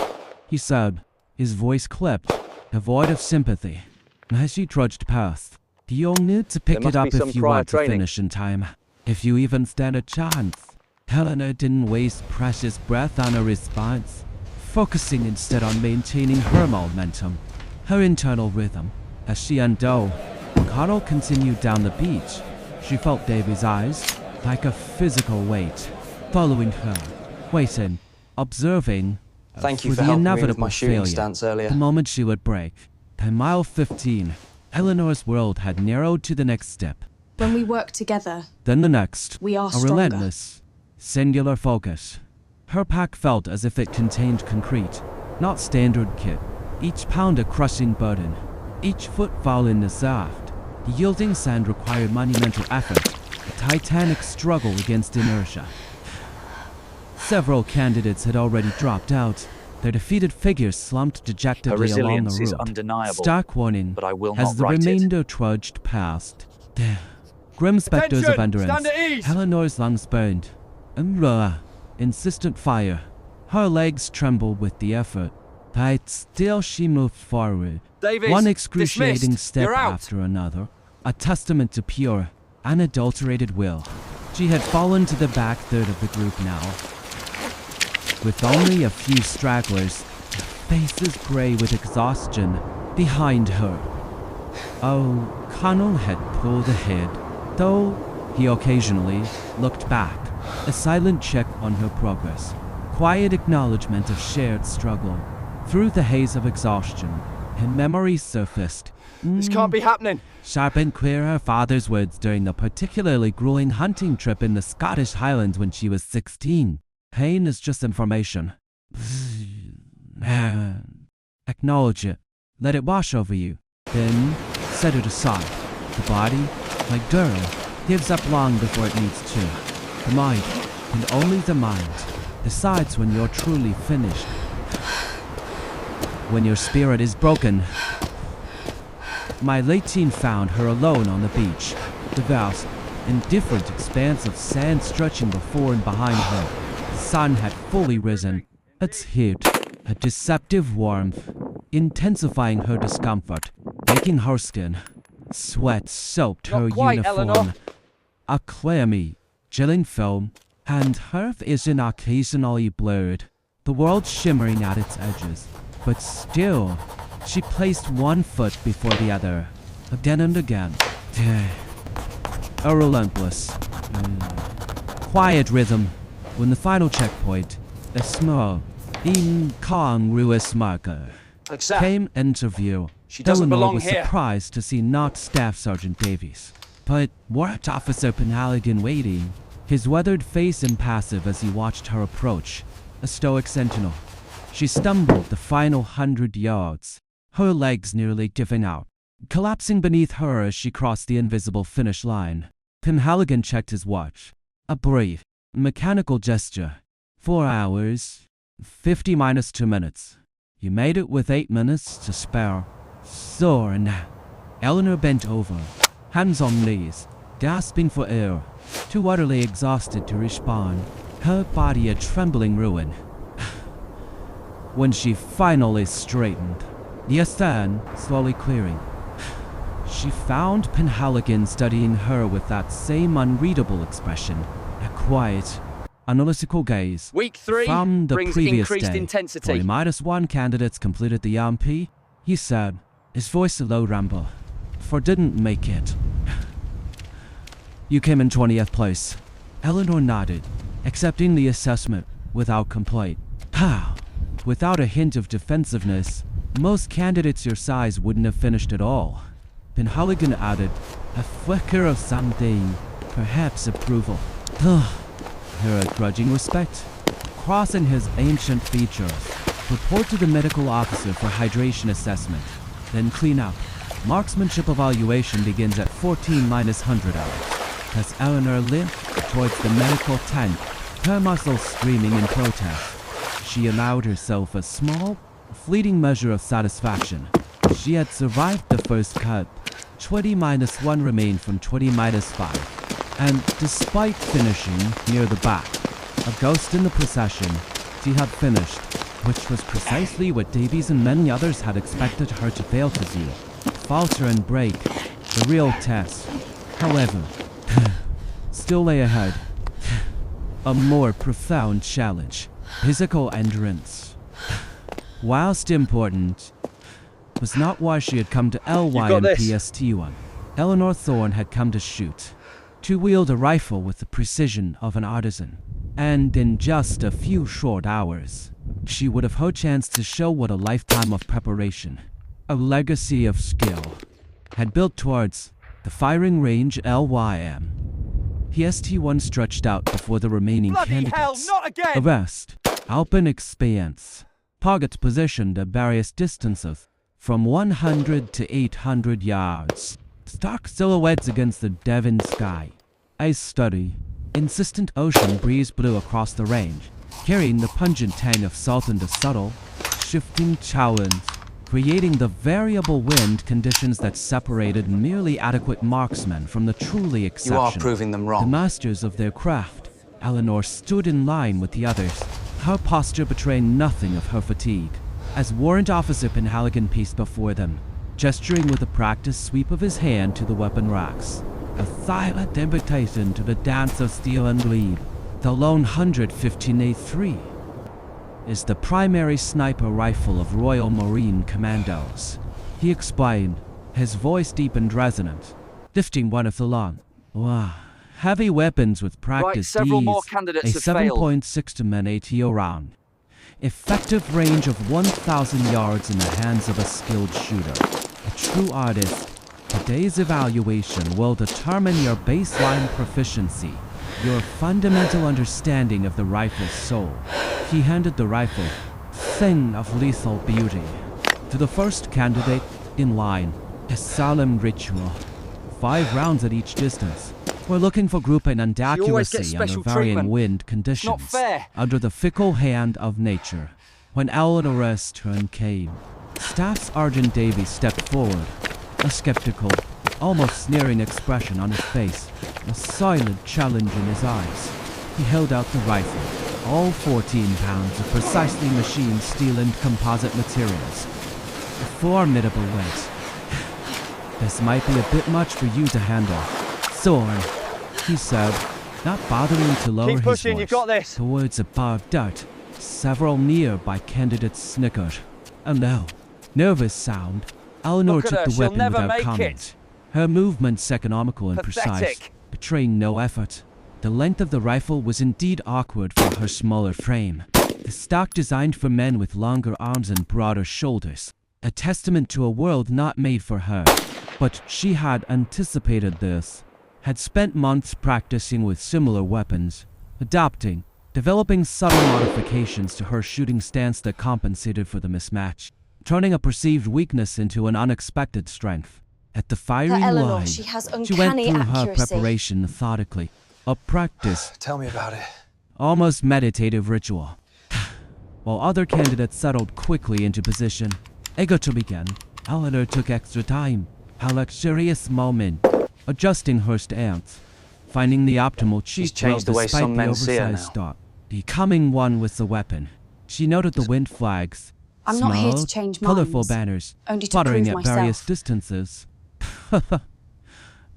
[SPEAKER 1] he said, his voice clipped, devoid of sympathy. As she trudged past, you'll need to pick it up if you want to finish in time, if you even stand a chance. Eleanor didn't waste precious breath on a response, focusing instead on maintaining her momentum, her internal rhythm. As she undove, Connell continued down the beach. She felt Davy's eyes, like a physical weight, following her, waiting, observing,
[SPEAKER 2] Thank you
[SPEAKER 1] for
[SPEAKER 2] for
[SPEAKER 1] the
[SPEAKER 2] helping me
[SPEAKER 1] inevitable
[SPEAKER 2] with my shooting
[SPEAKER 1] failure.
[SPEAKER 2] stance earlier.
[SPEAKER 1] The moment she would break. By mile 15, Eleanor's world had narrowed to the next step.
[SPEAKER 4] When we work together,
[SPEAKER 1] Then the next.
[SPEAKER 4] we are
[SPEAKER 1] A
[SPEAKER 4] stronger.
[SPEAKER 1] relentless, singular focus. Her pack felt as if it contained concrete, not standard kit. Each pound a crushing burden. Each footfall in the shaft. The yielding sand required monumental effort, a titanic struggle against inertia. Several candidates had already dropped out. Their defeated figures slumped dejectedly along the
[SPEAKER 5] resilience is
[SPEAKER 1] route.
[SPEAKER 5] undeniable,
[SPEAKER 1] Stark warning
[SPEAKER 5] but I will
[SPEAKER 1] as
[SPEAKER 5] not
[SPEAKER 1] the
[SPEAKER 5] write it.
[SPEAKER 1] remainder trudged past. Grim specters of
[SPEAKER 3] Attention!
[SPEAKER 1] endurance.
[SPEAKER 3] Stand at ease!
[SPEAKER 1] Eleanor's lungs burned. Insistent fire. Her legs trembled with the effort. But still she moved forward.
[SPEAKER 3] Davies,
[SPEAKER 1] One excruciating
[SPEAKER 3] dismissed.
[SPEAKER 1] step
[SPEAKER 3] You're out.
[SPEAKER 1] after another. A testament to pure, unadulterated will. She had fallen to the back third of the group now. With only a few stragglers, faces grey with exhaustion, behind her. Oh, Connell had pulled ahead, though he occasionally looked back, a silent check on her progress, quiet acknowledgement of shared struggle. Through the haze of exhaustion, her memory surfaced.
[SPEAKER 3] This can't be happening.
[SPEAKER 1] Sharp and clear her father's words during the particularly grueling hunting trip in the Scottish Highlands when she was 16. Pain is just information. Acknowledge it. Let it wash over you. Then set it aside. The body, like dirt, gives up long before it needs to. The mind, and only the mind, decides when you're truly finished. When your spirit is broken. My late teen found her alone on the beach. The vast, indifferent expanse of sand stretching before and behind her. The sun had fully risen, its heat, a deceptive warmth, intensifying her discomfort, making her skin. Sweat soaked her
[SPEAKER 3] Not quite,
[SPEAKER 1] uniform.
[SPEAKER 3] Eleanor.
[SPEAKER 1] A clammy, chilling film, and her vision occasionally blurred, the world shimmering at its edges. But still, she placed one foot before the other, again and again. A relentless, quiet rhythm. When the final checkpoint, a small, incongruous marker,
[SPEAKER 2] Accept.
[SPEAKER 1] came into view.
[SPEAKER 2] She doesn't
[SPEAKER 1] Eleanor
[SPEAKER 2] belong
[SPEAKER 1] was
[SPEAKER 2] here.
[SPEAKER 1] surprised to see not Staff Sergeant Davies, but Warrant Officer Penhaligon waiting, his weathered face impassive as he watched her approach, a stoic sentinel. She stumbled the final 100 yards, her legs nearly giving out, collapsing beneath her as she crossed the invisible finish line. Penhaligon checked his watch. A brief, mechanical gesture. 4 hours, 50 minus 2 minutes. You made it with 8 minutes to spare. Thorne. Eleanor bent over, hands on knees, gasping for air, too utterly exhausted to respond, her body a trembling ruin. When she finally straightened, the stand slowly clearing, she found Penhaligon studying her with that same unreadable expression, a quiet, analytical gaze.
[SPEAKER 3] Week 3
[SPEAKER 1] From the
[SPEAKER 3] brings
[SPEAKER 1] previous
[SPEAKER 3] increased
[SPEAKER 1] day,
[SPEAKER 3] intensity.
[SPEAKER 1] only -1 candidates completed the MP, he said, his voice a low rumble, for didn't make it. You came in 20th place. Eleanor nodded, accepting the assessment without complaint. without a hint of defensiveness, most candidates your size wouldn't have finished at all. Penhaligon added, a flicker of something, perhaps approval. Her grudging respect. Crossing his ancient features. Report to the medical officer for hydration assessment. Then clean up. Marksmanship evaluation begins at 14 minus 100 hours. As Eleanor limped towards the medical tent, her muscles screaming in protest, she allowed herself a small, fleeting measure of satisfaction. She had survived the first cut. 20 minus 1 remained from 20 minus 5. And despite finishing near the back, a ghost in the procession, she had finished, which was precisely what Davies and many others had expected her to fail to do. Falter and break, the real test. However, still lay ahead. A more profound challenge. Physical endurance. Whilst important, was not why she had come to LY and PST1. Eleanor Thorne had come to shoot. To wield a rifle with the precision of an artisan. And in just a few short hours, she would have her chance to show what a lifetime of preparation, a legacy of skill, had built towards the firing range LYM. PST1 stretched out before the remaining candidates.
[SPEAKER 3] Hell, not again!
[SPEAKER 1] Arrest. Open expanse. Targets positioned at various distances, from 100 to 800 yards. Stark silhouettes against the Devon sky. A steady, insistent ocean breeze blew across the range, carrying the pungent tang of salt into subtle, shifting chowins, creating the variable wind conditions that separated merely adequate marksmen from the truly exceptional.
[SPEAKER 2] You are proving them wrong.
[SPEAKER 1] The masters of their craft. Eleanor stood in line with the others, her posture betraying nothing of her fatigue, as Warrant Officer Penhaligon paced before them, gesturing with a practiced sweep of his hand to the weapon racks. A silent invitation to the dance of steel and lead. The lone 115A3 is the primary sniper rifle of Royal Marine Commandos. He explained, his voice deep and resonant, lifting one of the long, heavy weapons with practice
[SPEAKER 3] several
[SPEAKER 1] Ds,
[SPEAKER 3] more candidates
[SPEAKER 1] a
[SPEAKER 3] have failed.
[SPEAKER 1] 7.6 ATO round. Effective range of 1,000 yards in the hands of a skilled shooter. A true artist. Today's evaluation will determine your baseline proficiency, your fundamental understanding of the rifle's soul. He handed the rifle, thing of lethal beauty, to the first candidate in line. A solemn ritual. 5 rounds at each distance. We're looking for grouping and accuracy under varying wind conditions,
[SPEAKER 3] Not fair.
[SPEAKER 1] under the fickle hand of nature. When Eleanor's turn came, Staff Sergeant Davies stepped forward, a skeptical, almost sneering expression on his face, a silent challenge in his eyes. He held out the rifle, all 14 pounds of precisely machined steel and composite materials. A formidable weight. This might be a bit much for you to handle. Thorne, he said, not bothering to lower
[SPEAKER 3] Keep pushing,
[SPEAKER 1] his
[SPEAKER 3] you
[SPEAKER 1] voice
[SPEAKER 3] got this.
[SPEAKER 1] towards a barbed dart. Several nearby candidates snickered. A low, nervous sound. Eleanor
[SPEAKER 3] Look at
[SPEAKER 1] took
[SPEAKER 3] her,
[SPEAKER 1] the
[SPEAKER 3] she'll
[SPEAKER 1] weapon
[SPEAKER 3] never
[SPEAKER 1] without
[SPEAKER 3] make
[SPEAKER 1] comment.
[SPEAKER 3] it.
[SPEAKER 1] Her movements economical and precise,
[SPEAKER 3] Pathetic.
[SPEAKER 1] betraying no effort. The length of the rifle was indeed awkward for her smaller frame. The stock designed for men with longer arms and broader shoulders. A testament to a world not made for her. But she had anticipated this. Had spent months practicing with similar weapons, adopting, developing subtle modifications to her shooting stance that compensated for the mismatch, turning a perceived weakness into an unexpected strength. At the firing
[SPEAKER 4] Eleanor,
[SPEAKER 1] line,
[SPEAKER 4] she has
[SPEAKER 1] went
[SPEAKER 4] uncanny
[SPEAKER 1] through her
[SPEAKER 4] accuracy.
[SPEAKER 1] preparation methodically, a practice,
[SPEAKER 2] Tell me about it.
[SPEAKER 1] almost meditative ritual. While other candidates settled quickly into position, eager to begin, Eleanor took extra time, a luxurious moment, adjusting her stance, finding the optimal cheek
[SPEAKER 2] changed the way
[SPEAKER 1] despite
[SPEAKER 2] some
[SPEAKER 1] the
[SPEAKER 2] men see her
[SPEAKER 1] oversized
[SPEAKER 2] now.
[SPEAKER 1] stock. Becoming one with the weapon, she noted the wind flags,
[SPEAKER 4] I'm not here to
[SPEAKER 1] small,
[SPEAKER 4] change
[SPEAKER 1] colorful
[SPEAKER 4] minds,
[SPEAKER 1] banners,
[SPEAKER 4] only to
[SPEAKER 1] fluttering
[SPEAKER 4] prove
[SPEAKER 1] at various
[SPEAKER 4] myself.
[SPEAKER 1] distances.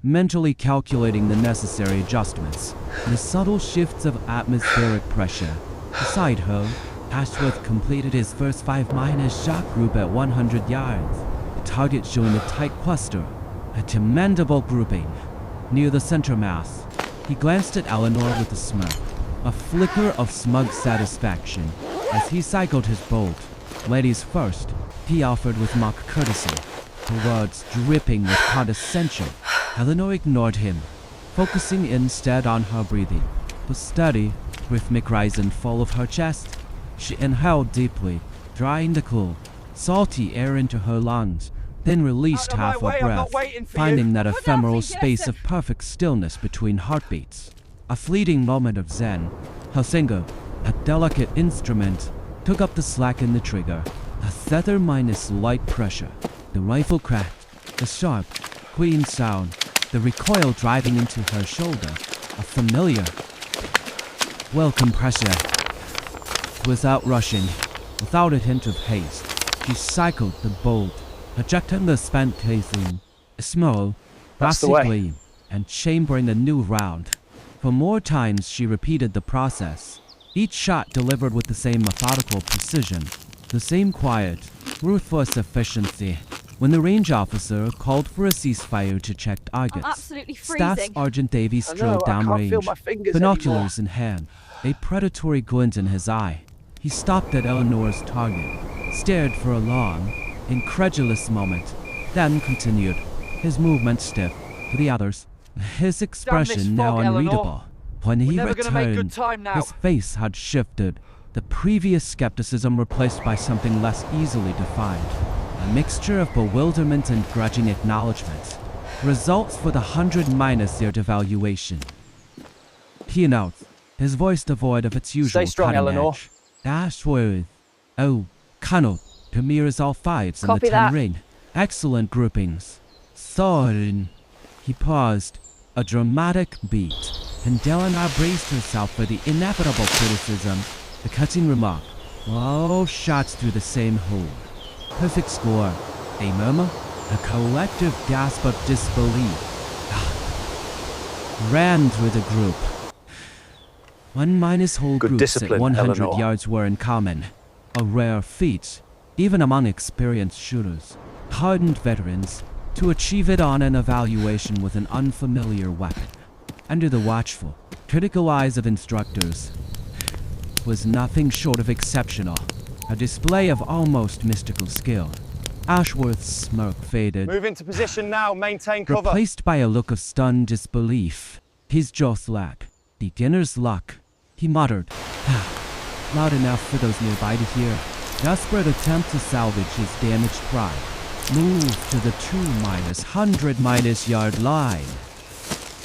[SPEAKER 1] Mentally calculating the necessary adjustments, the subtle shifts of atmospheric pressure. Beside her, Ashworth completed his first 5-minor shot group at 100 yards. The target showing a tight cluster, a commendable grouping. Near the center mass, he glanced at Eleanor with a smirk, a flicker of smug satisfaction. As he cycled his bolt, ladies first, he offered with mock courtesy, her words dripping with condescension. Eleanor ignored him, focusing instead on her breathing. The steady, rhythmic rising fall of her chest. She inhaled deeply, drawing the cool, salty air into her lungs, then released half her breath, finding that ephemeral space of perfect stillness between heartbeats. A fleeting moment of zen. Her finger, a delicate instrument, took up the slack in the trigger. A feather minus light pressure. The rifle cracked. The sharp, clean sound. The recoil driving into her shoulder. A familiar, welcome pressure. Without rushing, without a hint of haste, she cycled the bolt, ejecting the spent casing, a small, brassy gleam, and chambering a new round. For more times she repeated the process, each shot delivered with the same methodical precision, the same quiet, ruthless efficiency. When the range officer called for a ceasefire to check targets,
[SPEAKER 4] I'm absolutely
[SPEAKER 1] Staff
[SPEAKER 4] freezing.
[SPEAKER 1] Sergeant Davies strode downrange, binoculars in hand, a predatory glint in his eye. He stopped at Eleanor's target, stared for a long, incredulous moment, then continued, his movement stiff, to the others, his expression now
[SPEAKER 3] fog,
[SPEAKER 1] unreadable.
[SPEAKER 3] Eleanor.
[SPEAKER 1] When he
[SPEAKER 3] We're never gonna make good
[SPEAKER 1] returned,
[SPEAKER 3] time now.
[SPEAKER 1] his face had shifted, the previous skepticism replaced by something less easily defined. A mixture of bewilderment and grudging acknowledgement. Results for the 100 minus their devaluation. He announced, his voice devoid of its usual
[SPEAKER 3] Stay strong,
[SPEAKER 1] cutting
[SPEAKER 3] Eleanor.
[SPEAKER 1] edge. Dash with, oh, Colonel, Premier is all fives in the
[SPEAKER 4] Copy
[SPEAKER 1] 10
[SPEAKER 4] that.
[SPEAKER 1] ring. Excellent groupings. Thorne. He paused, a dramatic beat, and Eleanor braced herself for the inevitable criticism, the cutting remark. All shots through the same hole. Perfect score. A murmur, a collective gasp of disbelief. Ran through the group. One minus whole
[SPEAKER 2] Good
[SPEAKER 1] groups at
[SPEAKER 2] discipline,
[SPEAKER 1] 100
[SPEAKER 2] Eleanor.
[SPEAKER 1] yards were in common. A rare feat, even among experienced shooters, hardened veterans, to achieve it on an evaluation with an unfamiliar weapon. Under the watchful, critical eyes of instructors, was nothing short of exceptional. A display of almost mystical skill. Ashworth's smirk faded,
[SPEAKER 3] Move into position now. Maintain cover.
[SPEAKER 1] replaced by a look of stunned disbelief. His jaw slack. Beginner's luck. He muttered, loud enough for those nearby to hear. Desperate attempt to salvage his damaged pride. Move to the 2-100 minus yard line.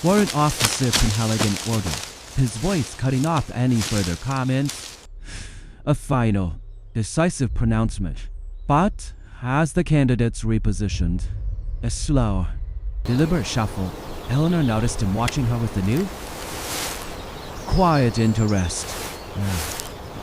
[SPEAKER 1] Warrant Officer Penhaligon ordered, his voice cutting off any further comments. A final, decisive pronouncement. But, as the candidates repositioned, a slow, deliberate shuffle, Eleanor noticed him watching her with a new, quiet interest.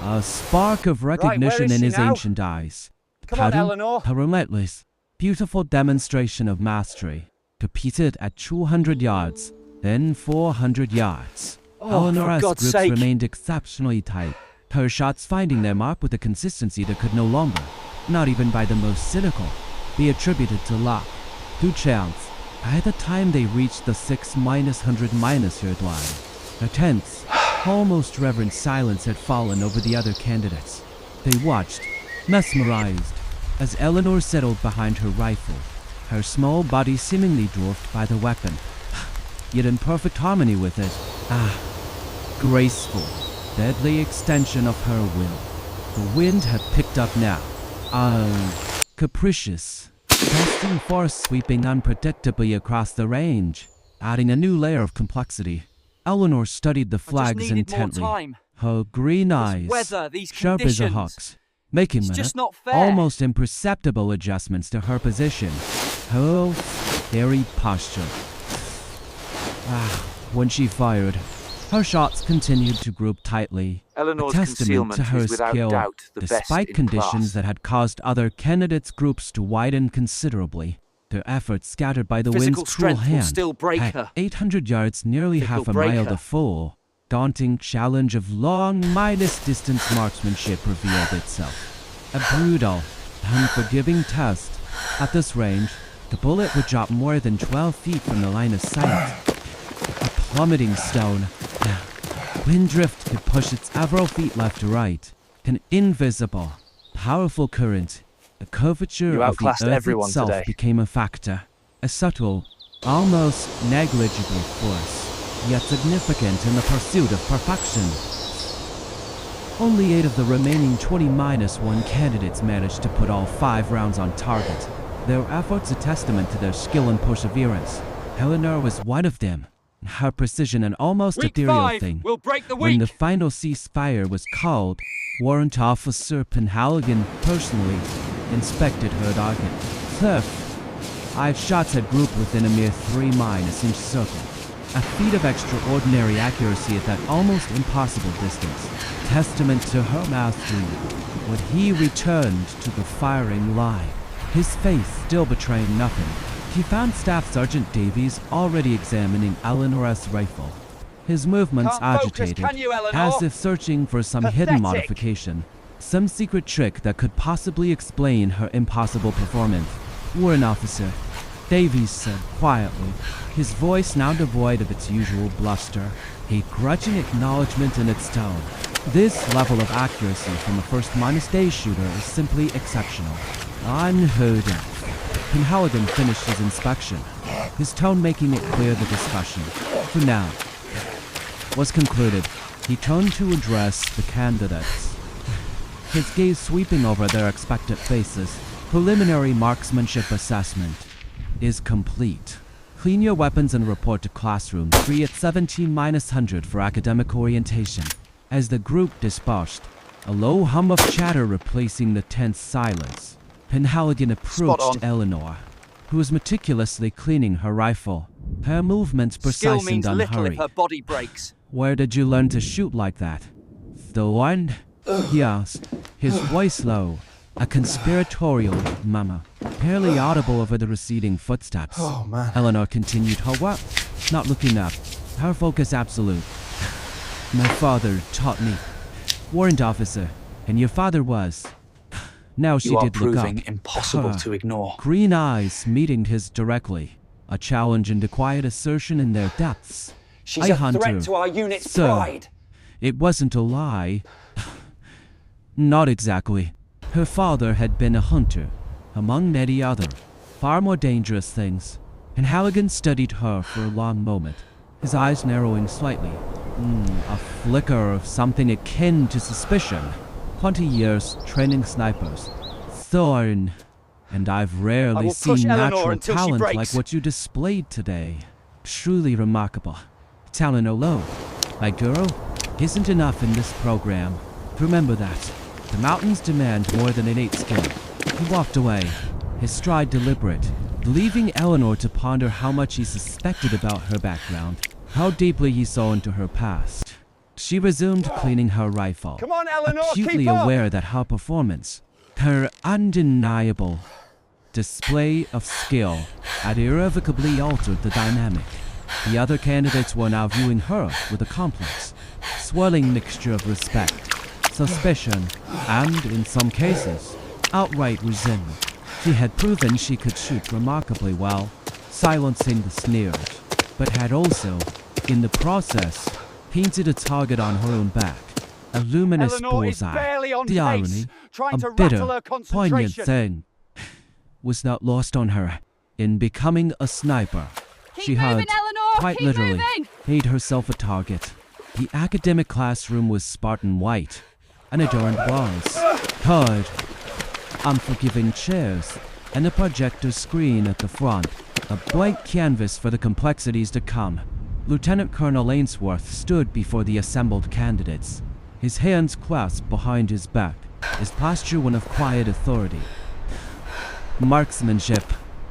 [SPEAKER 1] A spark of recognition
[SPEAKER 3] is
[SPEAKER 1] in
[SPEAKER 3] she
[SPEAKER 1] his
[SPEAKER 3] now?
[SPEAKER 1] ancient eyes.
[SPEAKER 3] Come on,
[SPEAKER 1] Cutting,
[SPEAKER 3] Eleanor.
[SPEAKER 1] a relentless, beautiful demonstration of mastery, competed at 200 yards, then 400 yards.
[SPEAKER 3] Oh,
[SPEAKER 1] Eleanor's
[SPEAKER 3] for God's
[SPEAKER 1] groups
[SPEAKER 3] sake.
[SPEAKER 1] remained exceptionally tight, her shots finding their mark with a consistency that could no longer, not even by the most cynical, be attributed to luck, to chance. By the time they reached the 6-100 yard line, a tense, almost reverent silence had fallen over the other candidates. They watched, mesmerized, as Eleanor settled behind her rifle, her small body seemingly dwarfed by the weapon, yet in perfect harmony with it. Graceful, deadly extension of her will. The wind had picked up now. Capricious, gusting force sweeping unpredictably across the range, adding a new layer of complexity. Eleanor studied the flags
[SPEAKER 3] needed more
[SPEAKER 1] intently,
[SPEAKER 3] time.
[SPEAKER 1] her green eyes
[SPEAKER 3] weather, these
[SPEAKER 1] sharp as a
[SPEAKER 3] conditions.
[SPEAKER 1] hawk's, making
[SPEAKER 3] It's
[SPEAKER 1] minute,
[SPEAKER 3] just not fair.
[SPEAKER 1] almost imperceptible adjustments to her position, her very posture. When she fired, her shots continued to group tightly,
[SPEAKER 2] Eleanor's
[SPEAKER 1] a testament
[SPEAKER 2] concealment
[SPEAKER 1] to her
[SPEAKER 2] is without
[SPEAKER 1] skill,
[SPEAKER 2] doubt the best
[SPEAKER 1] despite
[SPEAKER 2] in
[SPEAKER 1] conditions
[SPEAKER 2] class.
[SPEAKER 1] that had caused other candidates' groups to widen considerably. Their efforts scattered by the
[SPEAKER 3] Physical
[SPEAKER 1] wind's cruel
[SPEAKER 3] strength will
[SPEAKER 1] hand.
[SPEAKER 3] still break
[SPEAKER 1] At
[SPEAKER 3] her.
[SPEAKER 1] 800 yards, nearly
[SPEAKER 3] Think
[SPEAKER 1] half a
[SPEAKER 3] it'll break
[SPEAKER 1] mile
[SPEAKER 3] her.
[SPEAKER 1] to full, daunting challenge of long minus distance marksmanship revealed itself. A brutal, unforgiving test. At this range, the bullet would drop more than 12 feet from the line of sight. A plummeting stone. Wind drift could push it several feet left to right, An invisible, powerful current, the curvature
[SPEAKER 2] You
[SPEAKER 1] of the
[SPEAKER 2] outclassed
[SPEAKER 1] earth
[SPEAKER 2] everyone
[SPEAKER 1] itself
[SPEAKER 2] today.
[SPEAKER 1] became a factor. A subtle, almost negligible force, yet significant in the pursuit of perfection. Only 8 of the remaining 20-1 candidates managed to put all 5 rounds on target. Their efforts a testament to their skill and perseverance. Eleanor was one of them. Her precision an almost
[SPEAKER 3] Week
[SPEAKER 1] ethereal
[SPEAKER 3] 5,
[SPEAKER 1] thing.
[SPEAKER 3] we'll break the
[SPEAKER 1] When the
[SPEAKER 3] week.
[SPEAKER 1] final ceasefire was called, Warrant Officer Penhaligon personally inspected her target. 5 shots had grouped within a mere 3-inch circle. A feat of extraordinary accuracy at that almost impossible distance. Testament to her mastery. When he returned to the firing line, his face still betraying nothing, he found Staff Sergeant Davies already examining Eleanor's rifle. His movements
[SPEAKER 3] Can't focus,
[SPEAKER 1] agitated,
[SPEAKER 3] can you, Eleanor?
[SPEAKER 1] as if searching for some hidden
[SPEAKER 3] Pathetic.
[SPEAKER 1] modification, some secret trick that could possibly explain her impossible performance. Warrant Officer, Davies said quietly, his voice now devoid of its usual bluster, a grudging acknowledgement in its tone. This level of accuracy from a first-day shooter is simply exceptional. Unheard of. Penhaligon finished his inspection, his tone making it clear the discussion, for now, was concluded. He turned to address the candidates, his gaze sweeping over their expectant faces. Preliminary marksmanship assessment is complete. Clean your weapons and report to classroom 3 at 17-100 for academic orientation. As the group dispersed, a low hum of chatter replacing the tense silence, Penhaligon approached Eleanor, who was meticulously cleaning her rifle, her movements
[SPEAKER 3] Skill
[SPEAKER 1] precise
[SPEAKER 3] means
[SPEAKER 1] and
[SPEAKER 3] little if
[SPEAKER 1] unhurried.
[SPEAKER 3] her body breaks.
[SPEAKER 1] Where did you learn to shoot like that? The one? He asked, his voice low, a conspiratorial murmur, barely audible over the receding footsteps.
[SPEAKER 2] Oh, man.
[SPEAKER 1] Eleanor continued her work, not looking up, her focus absolute. My father taught me. Warrant Officer, and your father was. Now she
[SPEAKER 2] You are
[SPEAKER 1] did look up.
[SPEAKER 2] proving impossible
[SPEAKER 1] Her
[SPEAKER 2] to ignore.
[SPEAKER 1] green eyes meeting his directly, a challenge and a quiet assertion in their depths.
[SPEAKER 3] She's
[SPEAKER 1] I
[SPEAKER 3] a
[SPEAKER 1] hunt her,
[SPEAKER 3] threat to our unit's
[SPEAKER 1] sir.
[SPEAKER 3] pride.
[SPEAKER 1] It wasn't a lie. Not exactly. Her father had been a hunter, among many other, far more dangerous things, and Halligan studied her for a long moment, his eyes narrowing slightly. A flicker of something akin to suspicion. 20 years training snipers. Thorne. And I've
[SPEAKER 3] I
[SPEAKER 1] rarely
[SPEAKER 3] will push
[SPEAKER 1] seen
[SPEAKER 3] Eleanor
[SPEAKER 1] natural
[SPEAKER 3] until she
[SPEAKER 1] talent
[SPEAKER 3] breaks.
[SPEAKER 1] like what you displayed today. Truly remarkable. Talent alone, my girl, isn't enough in this program. Remember that. The mountains demand more than innate skill. He walked away, his stride deliberate, leaving Eleanor to ponder how much he suspected about her background, how deeply he saw into her past. She resumed cleaning her rifle,
[SPEAKER 3] Come on, Eleanor,
[SPEAKER 1] acutely
[SPEAKER 3] keep up.
[SPEAKER 1] aware that her performance, her undeniable display of skill, had irrevocably altered the dynamic. The other candidates were now viewing her with a complex, swirling mixture of respect, suspicion, and, in some cases, outright resentment. She had proven she could shoot remarkably well, silencing the sneers, but had also, in the process, painted a target on her own back, a luminous
[SPEAKER 3] Eleanor is
[SPEAKER 1] bullseye.
[SPEAKER 3] barely on
[SPEAKER 1] The
[SPEAKER 3] pace,
[SPEAKER 1] irony,
[SPEAKER 3] trying
[SPEAKER 1] a
[SPEAKER 3] to
[SPEAKER 1] bitter,
[SPEAKER 3] rattle her
[SPEAKER 1] poignant
[SPEAKER 3] concentration.
[SPEAKER 1] thing, was not lost on her. In becoming a sniper,
[SPEAKER 4] Keep
[SPEAKER 1] she
[SPEAKER 4] moving,
[SPEAKER 1] had,
[SPEAKER 4] Eleanor,
[SPEAKER 1] quite
[SPEAKER 4] keep
[SPEAKER 1] literally,
[SPEAKER 4] moving.
[SPEAKER 1] made herself a target. The academic classroom was Spartan white, and adorned walls, hard, unforgiving chairs, and a projector screen at the front, a blank canvas for the complexities to come. Lieutenant Colonel Ainsworth stood before the assembled candidates, his hands clasped behind his back, his posture one of quiet authority. Marksmanship.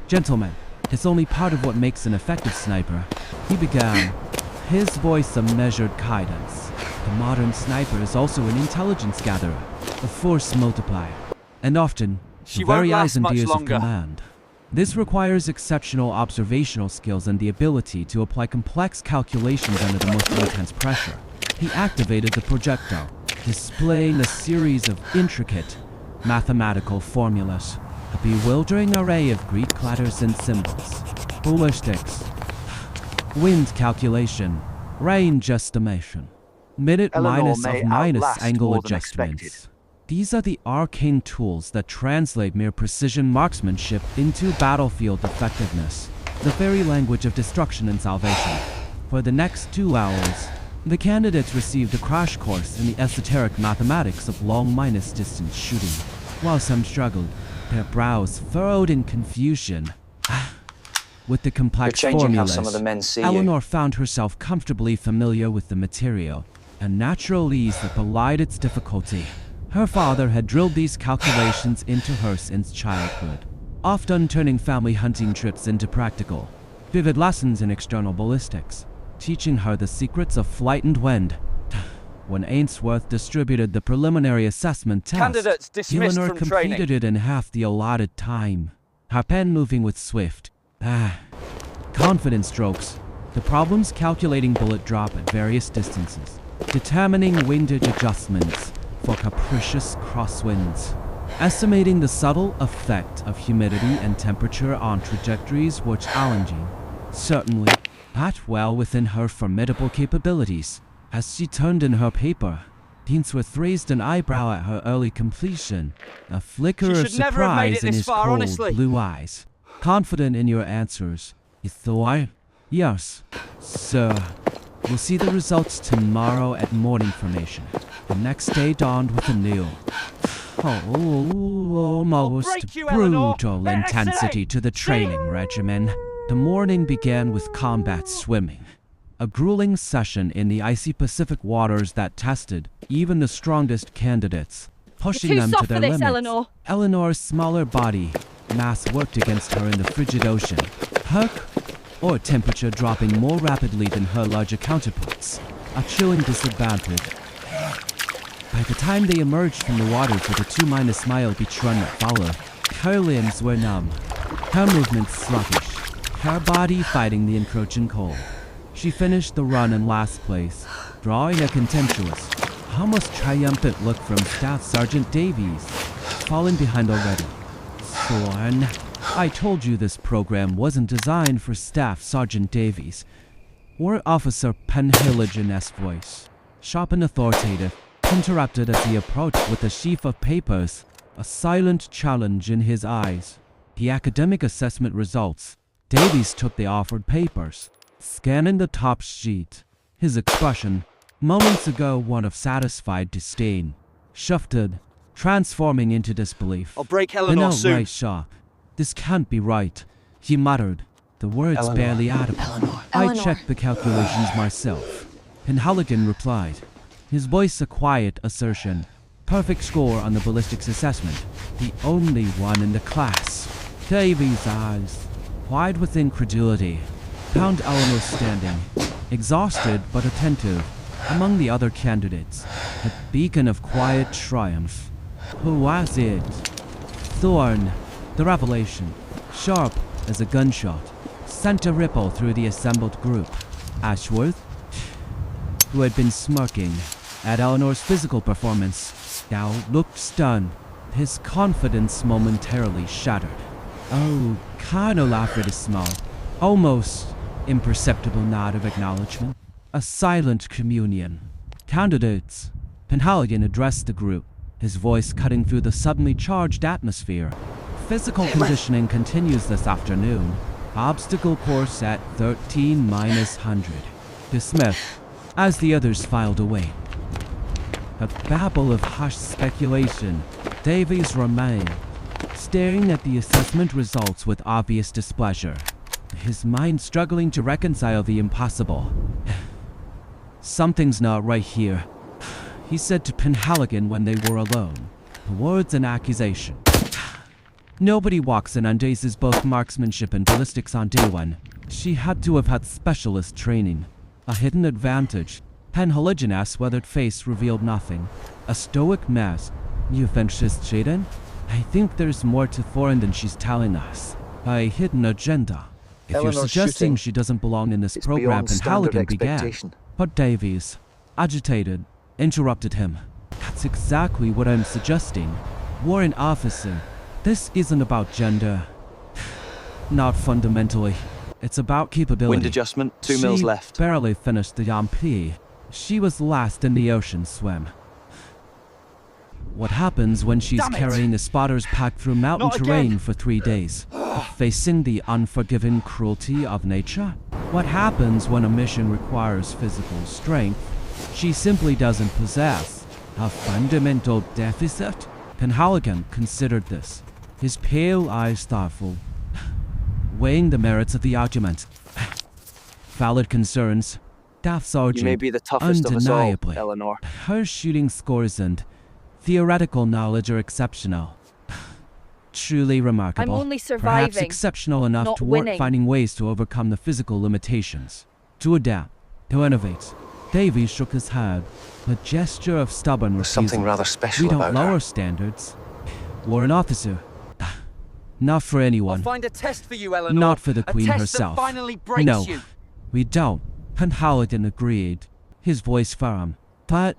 [SPEAKER 1] Gentlemen, is only part of what makes an effective sniper. He began, his voice a measured guidance. The modern sniper is also an intelligence gatherer, a force multiplier, and often,
[SPEAKER 3] She
[SPEAKER 1] the very
[SPEAKER 3] won't
[SPEAKER 1] eyes
[SPEAKER 3] last
[SPEAKER 1] and
[SPEAKER 3] much
[SPEAKER 1] ears
[SPEAKER 3] longer.
[SPEAKER 1] of command. This requires exceptional observational skills and the ability to apply complex calculations under the most intense pressure. He activated the projectile, displaying a series of intricate mathematical formulas, a bewildering array of Greek letters and symbols, ballistics, wind calculation, range estimation, minute
[SPEAKER 3] Eleanor
[SPEAKER 1] minus
[SPEAKER 3] may
[SPEAKER 1] of minus
[SPEAKER 3] outlast
[SPEAKER 1] angle
[SPEAKER 3] more than
[SPEAKER 1] adjustments.
[SPEAKER 3] expected.
[SPEAKER 1] These are the arcane tools that translate mere precision marksmanship into battlefield effectiveness, the very language of destruction and salvation. For the next 2 hours, the candidates received a crash course in the esoteric mathematics of long-distance shooting. While some struggled, their brows furrowed in confusion. With the complex
[SPEAKER 2] You're changing how
[SPEAKER 1] formulas,
[SPEAKER 2] some of the men see you.
[SPEAKER 1] Eleanor found herself comfortably familiar with the material, a natural ease that belied its difficulty. Her father had drilled these calculations into her since childhood, often turning family hunting trips into practical, vivid lessons in external ballistics, teaching her the secrets of flight and wind. When Ainsworth distributed the preliminary assessment test,
[SPEAKER 3] Candidates dismissed
[SPEAKER 1] Eleanor
[SPEAKER 3] from
[SPEAKER 1] completed
[SPEAKER 3] training.
[SPEAKER 1] it in half the allotted time, her pen moving with swift, confident strokes, the problems calculating bullet drop at various distances, determining windage adjustments for capricious crosswinds, estimating the subtle effect of humidity and temperature on trajectories were challenging, certainly, but well within her formidable capabilities. As she turned in her paper, Ainsworth raised an eyebrow at her early completion, a flicker
[SPEAKER 3] She
[SPEAKER 1] of
[SPEAKER 3] should never have made
[SPEAKER 1] surprise
[SPEAKER 3] it
[SPEAKER 1] in
[SPEAKER 3] this
[SPEAKER 1] his
[SPEAKER 3] far,
[SPEAKER 1] cold
[SPEAKER 3] honestly.
[SPEAKER 1] blue eyes. Confident in your answers, you thought? Yes, sir. We'll see the results tomorrow at morning formation. The next day dawned with a new, almost
[SPEAKER 3] break you, Eleanor.
[SPEAKER 1] brutal intensity to the training regimen. The morning began with combat swimming, a grueling session in the icy Pacific waters that tested even the strongest candidates, pushing
[SPEAKER 4] You're too
[SPEAKER 1] them to
[SPEAKER 4] soft
[SPEAKER 1] their
[SPEAKER 4] for this,
[SPEAKER 1] limits.
[SPEAKER 4] Eleanor.
[SPEAKER 1] Eleanor's smaller body mass worked against her in the frigid ocean, her or temperature dropping more rapidly than her larger counterparts, a chilling disadvantage. By the time they emerged from the water for the 2-mile beach run that followed, her limbs were numb, her movements sluggish, her body fighting the encroaching cold. She finished the run in last place, drawing a contemptuous, almost triumphant look from Staff Sergeant Davies, falling behind already. Thorne, I told you this program wasn't designed for Staff Sergeant Davies. War Officer Penhaligon's voice, sharp and authoritative, interrupted as he approached with a sheaf of papers, a silent challenge in his eyes. The academic assessment results. Davies took the offered papers, scanning the top sheet. His expression, moments ago one of satisfied disdain, shifted, transforming into disbelief.
[SPEAKER 3] I'll break
[SPEAKER 1] Then
[SPEAKER 3] Eleanor soon.
[SPEAKER 1] outright shock. This can't be right, he muttered, the words
[SPEAKER 2] Eleanor.
[SPEAKER 1] barely audible. I
[SPEAKER 4] Eleanor.
[SPEAKER 1] checked the calculations myself. Penhaligon replied, his voice a quiet assertion. Perfect score on the ballistics assessment, the only one in the class. Davies' eyes, wide with incredulity, found Eleanor standing, exhausted but attentive, among the other candidates, a beacon of quiet triumph. Who was it? Thorne. The revelation, sharp as a gunshot, sent a ripple through the assembled group. Ashworth, who had been smirking at Eleanor's physical performance, now looked stunned, his confidence momentarily shattered. Oh, Colonel Alfred is small, almost imperceptible nod of acknowledgement, a silent communion. Candidates, Penhaligon addressed the group, his voice cutting through the suddenly charged atmosphere. Physical conditioning continues this afternoon. Obstacle course at 13-100. Dismissed, as the others filed away. A babble of hushed speculation. Davies remained, staring at the assessment results with obvious displeasure, his mind struggling to reconcile the impossible. Something's not right here, he said to Penhaligon when they were alone, words an accusation. Nobody walks in and aces both marksmanship and ballistics on day one. She had to have had specialist training, a hidden advantage. Penhaligon's weathered face revealed nothing. A stoic mask. You finished this, Jaden? I think there's more to Thorne than she's telling us. A hidden agenda. If you're
[SPEAKER 2] Eleanor's
[SPEAKER 1] suggesting
[SPEAKER 2] shooting.
[SPEAKER 1] she doesn't belong in this
[SPEAKER 2] It's
[SPEAKER 1] program,
[SPEAKER 2] beyond standard
[SPEAKER 1] Penhaligon began.
[SPEAKER 2] expectation.
[SPEAKER 1] But Davies, agitated, interrupted him. That's exactly what I'm suggesting. Warrant officer, this isn't about gender. Not fundamentally. It's about capability.
[SPEAKER 3] Wind adjustment, 2 mils
[SPEAKER 1] She
[SPEAKER 3] left.
[SPEAKER 1] barely finished the Yampi. She was last in the ocean swim. What happens when she's
[SPEAKER 3] Damn it.
[SPEAKER 1] carrying a spotter's pack through mountain
[SPEAKER 3] Not
[SPEAKER 1] terrain
[SPEAKER 3] again.
[SPEAKER 1] for 3 days, facing the unforgiving cruelty of nature? What happens when a mission requires physical strength she simply doesn't possess? A fundamental deficit? Penhaligon considered this, his pale eyes thoughtful, weighing the merits of the argument. Valid concerns. Staff Sergeant,
[SPEAKER 2] You may be the toughest of us all,
[SPEAKER 1] undeniably.
[SPEAKER 2] Eleanor.
[SPEAKER 1] Her shooting scores and theoretical knowledge are exceptional. Truly remarkable.
[SPEAKER 4] I'm only
[SPEAKER 1] Perhaps
[SPEAKER 4] surviving,
[SPEAKER 1] exceptional enough
[SPEAKER 4] not
[SPEAKER 1] to warrant
[SPEAKER 4] winning.
[SPEAKER 1] finding ways to overcome the physical limitations. To adapt. To innovate. Davy shook his head, a gesture of stubborn
[SPEAKER 2] There's
[SPEAKER 1] refusal.
[SPEAKER 2] something rather special
[SPEAKER 1] We don't
[SPEAKER 2] about
[SPEAKER 1] lower
[SPEAKER 2] her.
[SPEAKER 1] standards. We're an officer. Not for anyone.
[SPEAKER 3] I'll find a test for you, Eleanor.
[SPEAKER 1] Not for the
[SPEAKER 3] a
[SPEAKER 1] Queen
[SPEAKER 3] test
[SPEAKER 1] herself.
[SPEAKER 3] That finally breaks
[SPEAKER 1] No,
[SPEAKER 3] you.
[SPEAKER 1] we don't. Penhaligon agreed, his voice firm. But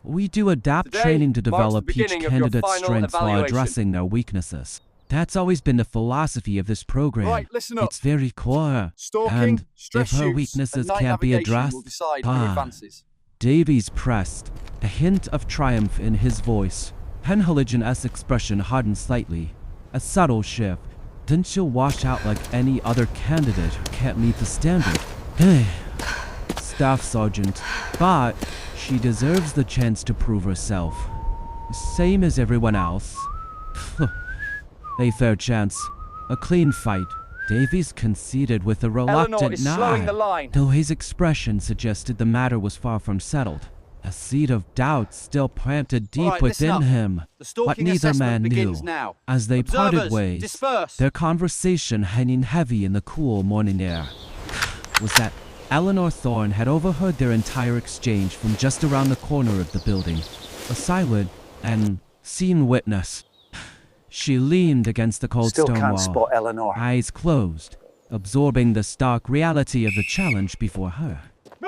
[SPEAKER 1] we do adapt
[SPEAKER 3] Today
[SPEAKER 1] training to
[SPEAKER 3] marks the
[SPEAKER 1] develop each
[SPEAKER 3] beginning of your
[SPEAKER 1] candidate's
[SPEAKER 3] final
[SPEAKER 1] strengths while
[SPEAKER 3] evaluation.
[SPEAKER 1] addressing their weaknesses. That's always been the philosophy of this program.
[SPEAKER 3] Right, listen up.
[SPEAKER 1] It's very core.
[SPEAKER 3] Stalking,
[SPEAKER 1] And
[SPEAKER 3] stress
[SPEAKER 1] if her
[SPEAKER 3] shoots,
[SPEAKER 1] weaknesses
[SPEAKER 3] and night
[SPEAKER 1] can't be
[SPEAKER 3] navigation
[SPEAKER 1] addressed,
[SPEAKER 3] will decide your
[SPEAKER 1] ah.
[SPEAKER 3] advances.
[SPEAKER 1] Davies pressed, a hint of triumph in his voice. Penhaligon's expression hardened slightly, a subtle shift. Then she'll wash out like any other candidate who can't meet the standard. Staff Sergeant, but she deserves the chance to prove herself. Same as everyone else. A fair chance. A clean fight. Davies conceded with a
[SPEAKER 3] Eleanor
[SPEAKER 1] reluctant
[SPEAKER 3] is slowing the
[SPEAKER 1] nod,
[SPEAKER 3] line.
[SPEAKER 1] though his expression suggested the matter was far from settled. A seed of doubt still planted deep
[SPEAKER 3] Alright, listen
[SPEAKER 1] within
[SPEAKER 3] up.
[SPEAKER 1] him.
[SPEAKER 3] The stalking
[SPEAKER 1] What neither
[SPEAKER 3] assessment
[SPEAKER 1] man knew,
[SPEAKER 3] begins now.
[SPEAKER 1] as they parted
[SPEAKER 3] Observers,
[SPEAKER 1] ways,
[SPEAKER 3] disperse.
[SPEAKER 1] their conversation hanging heavy in the cool morning air, was that Eleanor Thorne had overheard their entire exchange from just around the corner of the building, a silent and seen witness. She leaned against the cold
[SPEAKER 2] Still
[SPEAKER 1] stone
[SPEAKER 2] can't
[SPEAKER 1] wall,
[SPEAKER 2] spot Eleanor.
[SPEAKER 1] eyes closed, absorbing the stark reality of the challenge before her.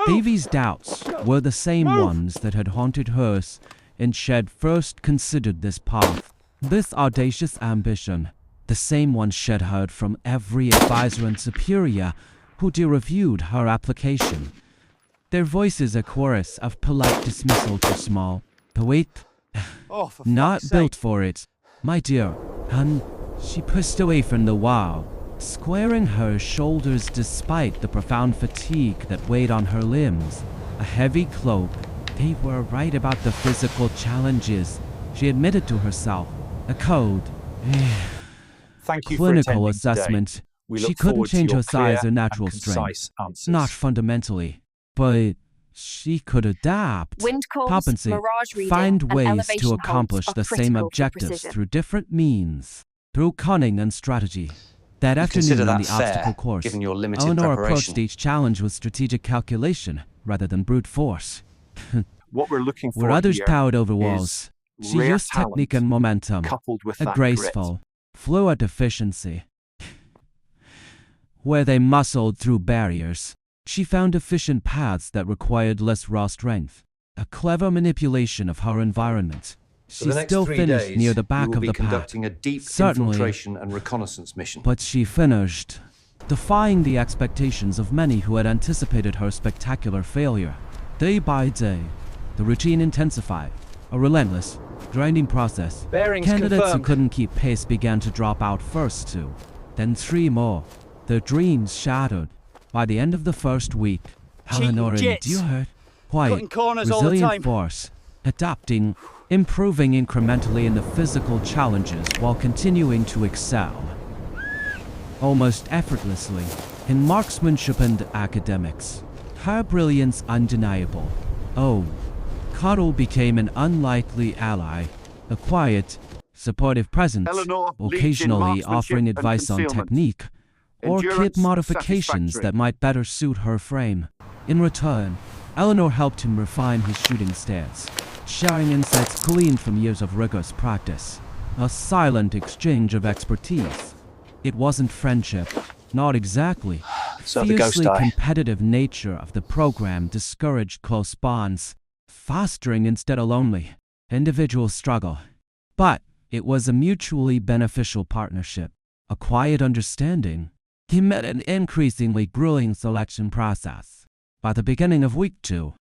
[SPEAKER 1] Davy's doubts were the same ones that had haunted hers and she had first considered this path. This audacious ambition, the same one she had heard from every advisor and superior who reviewed her application. Their voices a chorus of polite dismissal too small, to wait,
[SPEAKER 3] Oh, for
[SPEAKER 1] not
[SPEAKER 3] fuck's
[SPEAKER 1] built
[SPEAKER 3] sake.
[SPEAKER 1] for it. My dear, and she pushed away from the wall, squaring her shoulders despite the profound fatigue that weighed on her limbs. A heavy cloak. They were right about the physical challenges, she admitted to herself. A code.
[SPEAKER 5] Thank you for
[SPEAKER 1] Clinical
[SPEAKER 5] attending
[SPEAKER 1] assessment.
[SPEAKER 5] Today. We
[SPEAKER 1] She
[SPEAKER 5] look
[SPEAKER 1] couldn't
[SPEAKER 5] forward to
[SPEAKER 1] change
[SPEAKER 5] your
[SPEAKER 1] her size
[SPEAKER 5] clear
[SPEAKER 1] or natural
[SPEAKER 5] and
[SPEAKER 1] strength.
[SPEAKER 5] concise answers.
[SPEAKER 1] Not fundamentally, but she could adapt,
[SPEAKER 4] Wind calls,
[SPEAKER 1] compensate,
[SPEAKER 4] mirage reading,
[SPEAKER 1] find
[SPEAKER 4] and
[SPEAKER 1] ways
[SPEAKER 4] elevation
[SPEAKER 1] to
[SPEAKER 4] holds
[SPEAKER 1] accomplish
[SPEAKER 4] are
[SPEAKER 1] the same
[SPEAKER 4] critical for
[SPEAKER 1] objectives
[SPEAKER 4] precision.
[SPEAKER 1] through different means, through cunning and strategy. That
[SPEAKER 2] You
[SPEAKER 1] afternoon
[SPEAKER 2] consider
[SPEAKER 1] on
[SPEAKER 2] that
[SPEAKER 1] the obstacle
[SPEAKER 2] fair,
[SPEAKER 1] course,
[SPEAKER 2] given your limited
[SPEAKER 1] Eleanor
[SPEAKER 2] preparation?
[SPEAKER 1] approached each challenge with strategic calculation rather than brute force.
[SPEAKER 5] What we're looking for
[SPEAKER 1] Where others
[SPEAKER 5] here
[SPEAKER 1] towered over
[SPEAKER 5] is
[SPEAKER 1] walls, she
[SPEAKER 5] rare
[SPEAKER 1] used technique and momentum,
[SPEAKER 5] coupled with
[SPEAKER 1] a
[SPEAKER 5] that
[SPEAKER 1] graceful, fluid efficiency. Where they muscled through barriers, she found efficient paths that required less raw strength, a clever manipulation of her environment.
[SPEAKER 2] For
[SPEAKER 1] She
[SPEAKER 2] the next
[SPEAKER 1] still
[SPEAKER 2] 3
[SPEAKER 1] finished
[SPEAKER 2] days,
[SPEAKER 1] near the
[SPEAKER 2] you
[SPEAKER 1] back
[SPEAKER 2] will
[SPEAKER 1] of
[SPEAKER 2] be
[SPEAKER 1] the pack,
[SPEAKER 2] conducting a deep
[SPEAKER 1] Certainly.
[SPEAKER 2] infiltration and reconnaissance mission.
[SPEAKER 1] but she finished, defying the expectations of many who had anticipated her spectacular failure. Day by day, the routine intensified, a relentless, grinding process.
[SPEAKER 3] Bearings
[SPEAKER 1] Candidates
[SPEAKER 3] confirmed.
[SPEAKER 1] who couldn't keep pace began to drop out first 2, then 3 more. Their dreams shattered. By the end of the first week,
[SPEAKER 3] Cheating
[SPEAKER 1] Eleanor
[SPEAKER 3] jits.
[SPEAKER 1] endured
[SPEAKER 3] Cutting
[SPEAKER 1] quiet,
[SPEAKER 3] corners all the
[SPEAKER 1] resilient
[SPEAKER 3] time.
[SPEAKER 1] force, adapting, improving incrementally in the physical challenges while continuing to excel, almost effortlessly, in marksmanship and academics. Her brilliance undeniable. Oh, Cuddle became an unlikely ally, a quiet, supportive presence,
[SPEAKER 5] Eleanor leads in
[SPEAKER 1] occasionally
[SPEAKER 5] marksmanship
[SPEAKER 1] offering
[SPEAKER 5] and
[SPEAKER 1] advice on
[SPEAKER 5] concealment.
[SPEAKER 1] technique, or
[SPEAKER 5] Endurance
[SPEAKER 1] kit modifications
[SPEAKER 5] satisfactory.
[SPEAKER 1] that might better suit her frame. In return, Eleanor helped him refine his shooting stance, sharing insights gleaned from years of rigorous practice. A silent exchange of expertise. It wasn't friendship, not exactly.
[SPEAKER 2] So the ghost
[SPEAKER 1] Fiercely
[SPEAKER 2] eye.
[SPEAKER 1] competitive nature of the program discouraged close bonds, fostering instead a lonely, individual struggle. But it was a mutually beneficial partnership, a quiet understanding. He met an increasingly grueling selection process. By the beginning of week 2,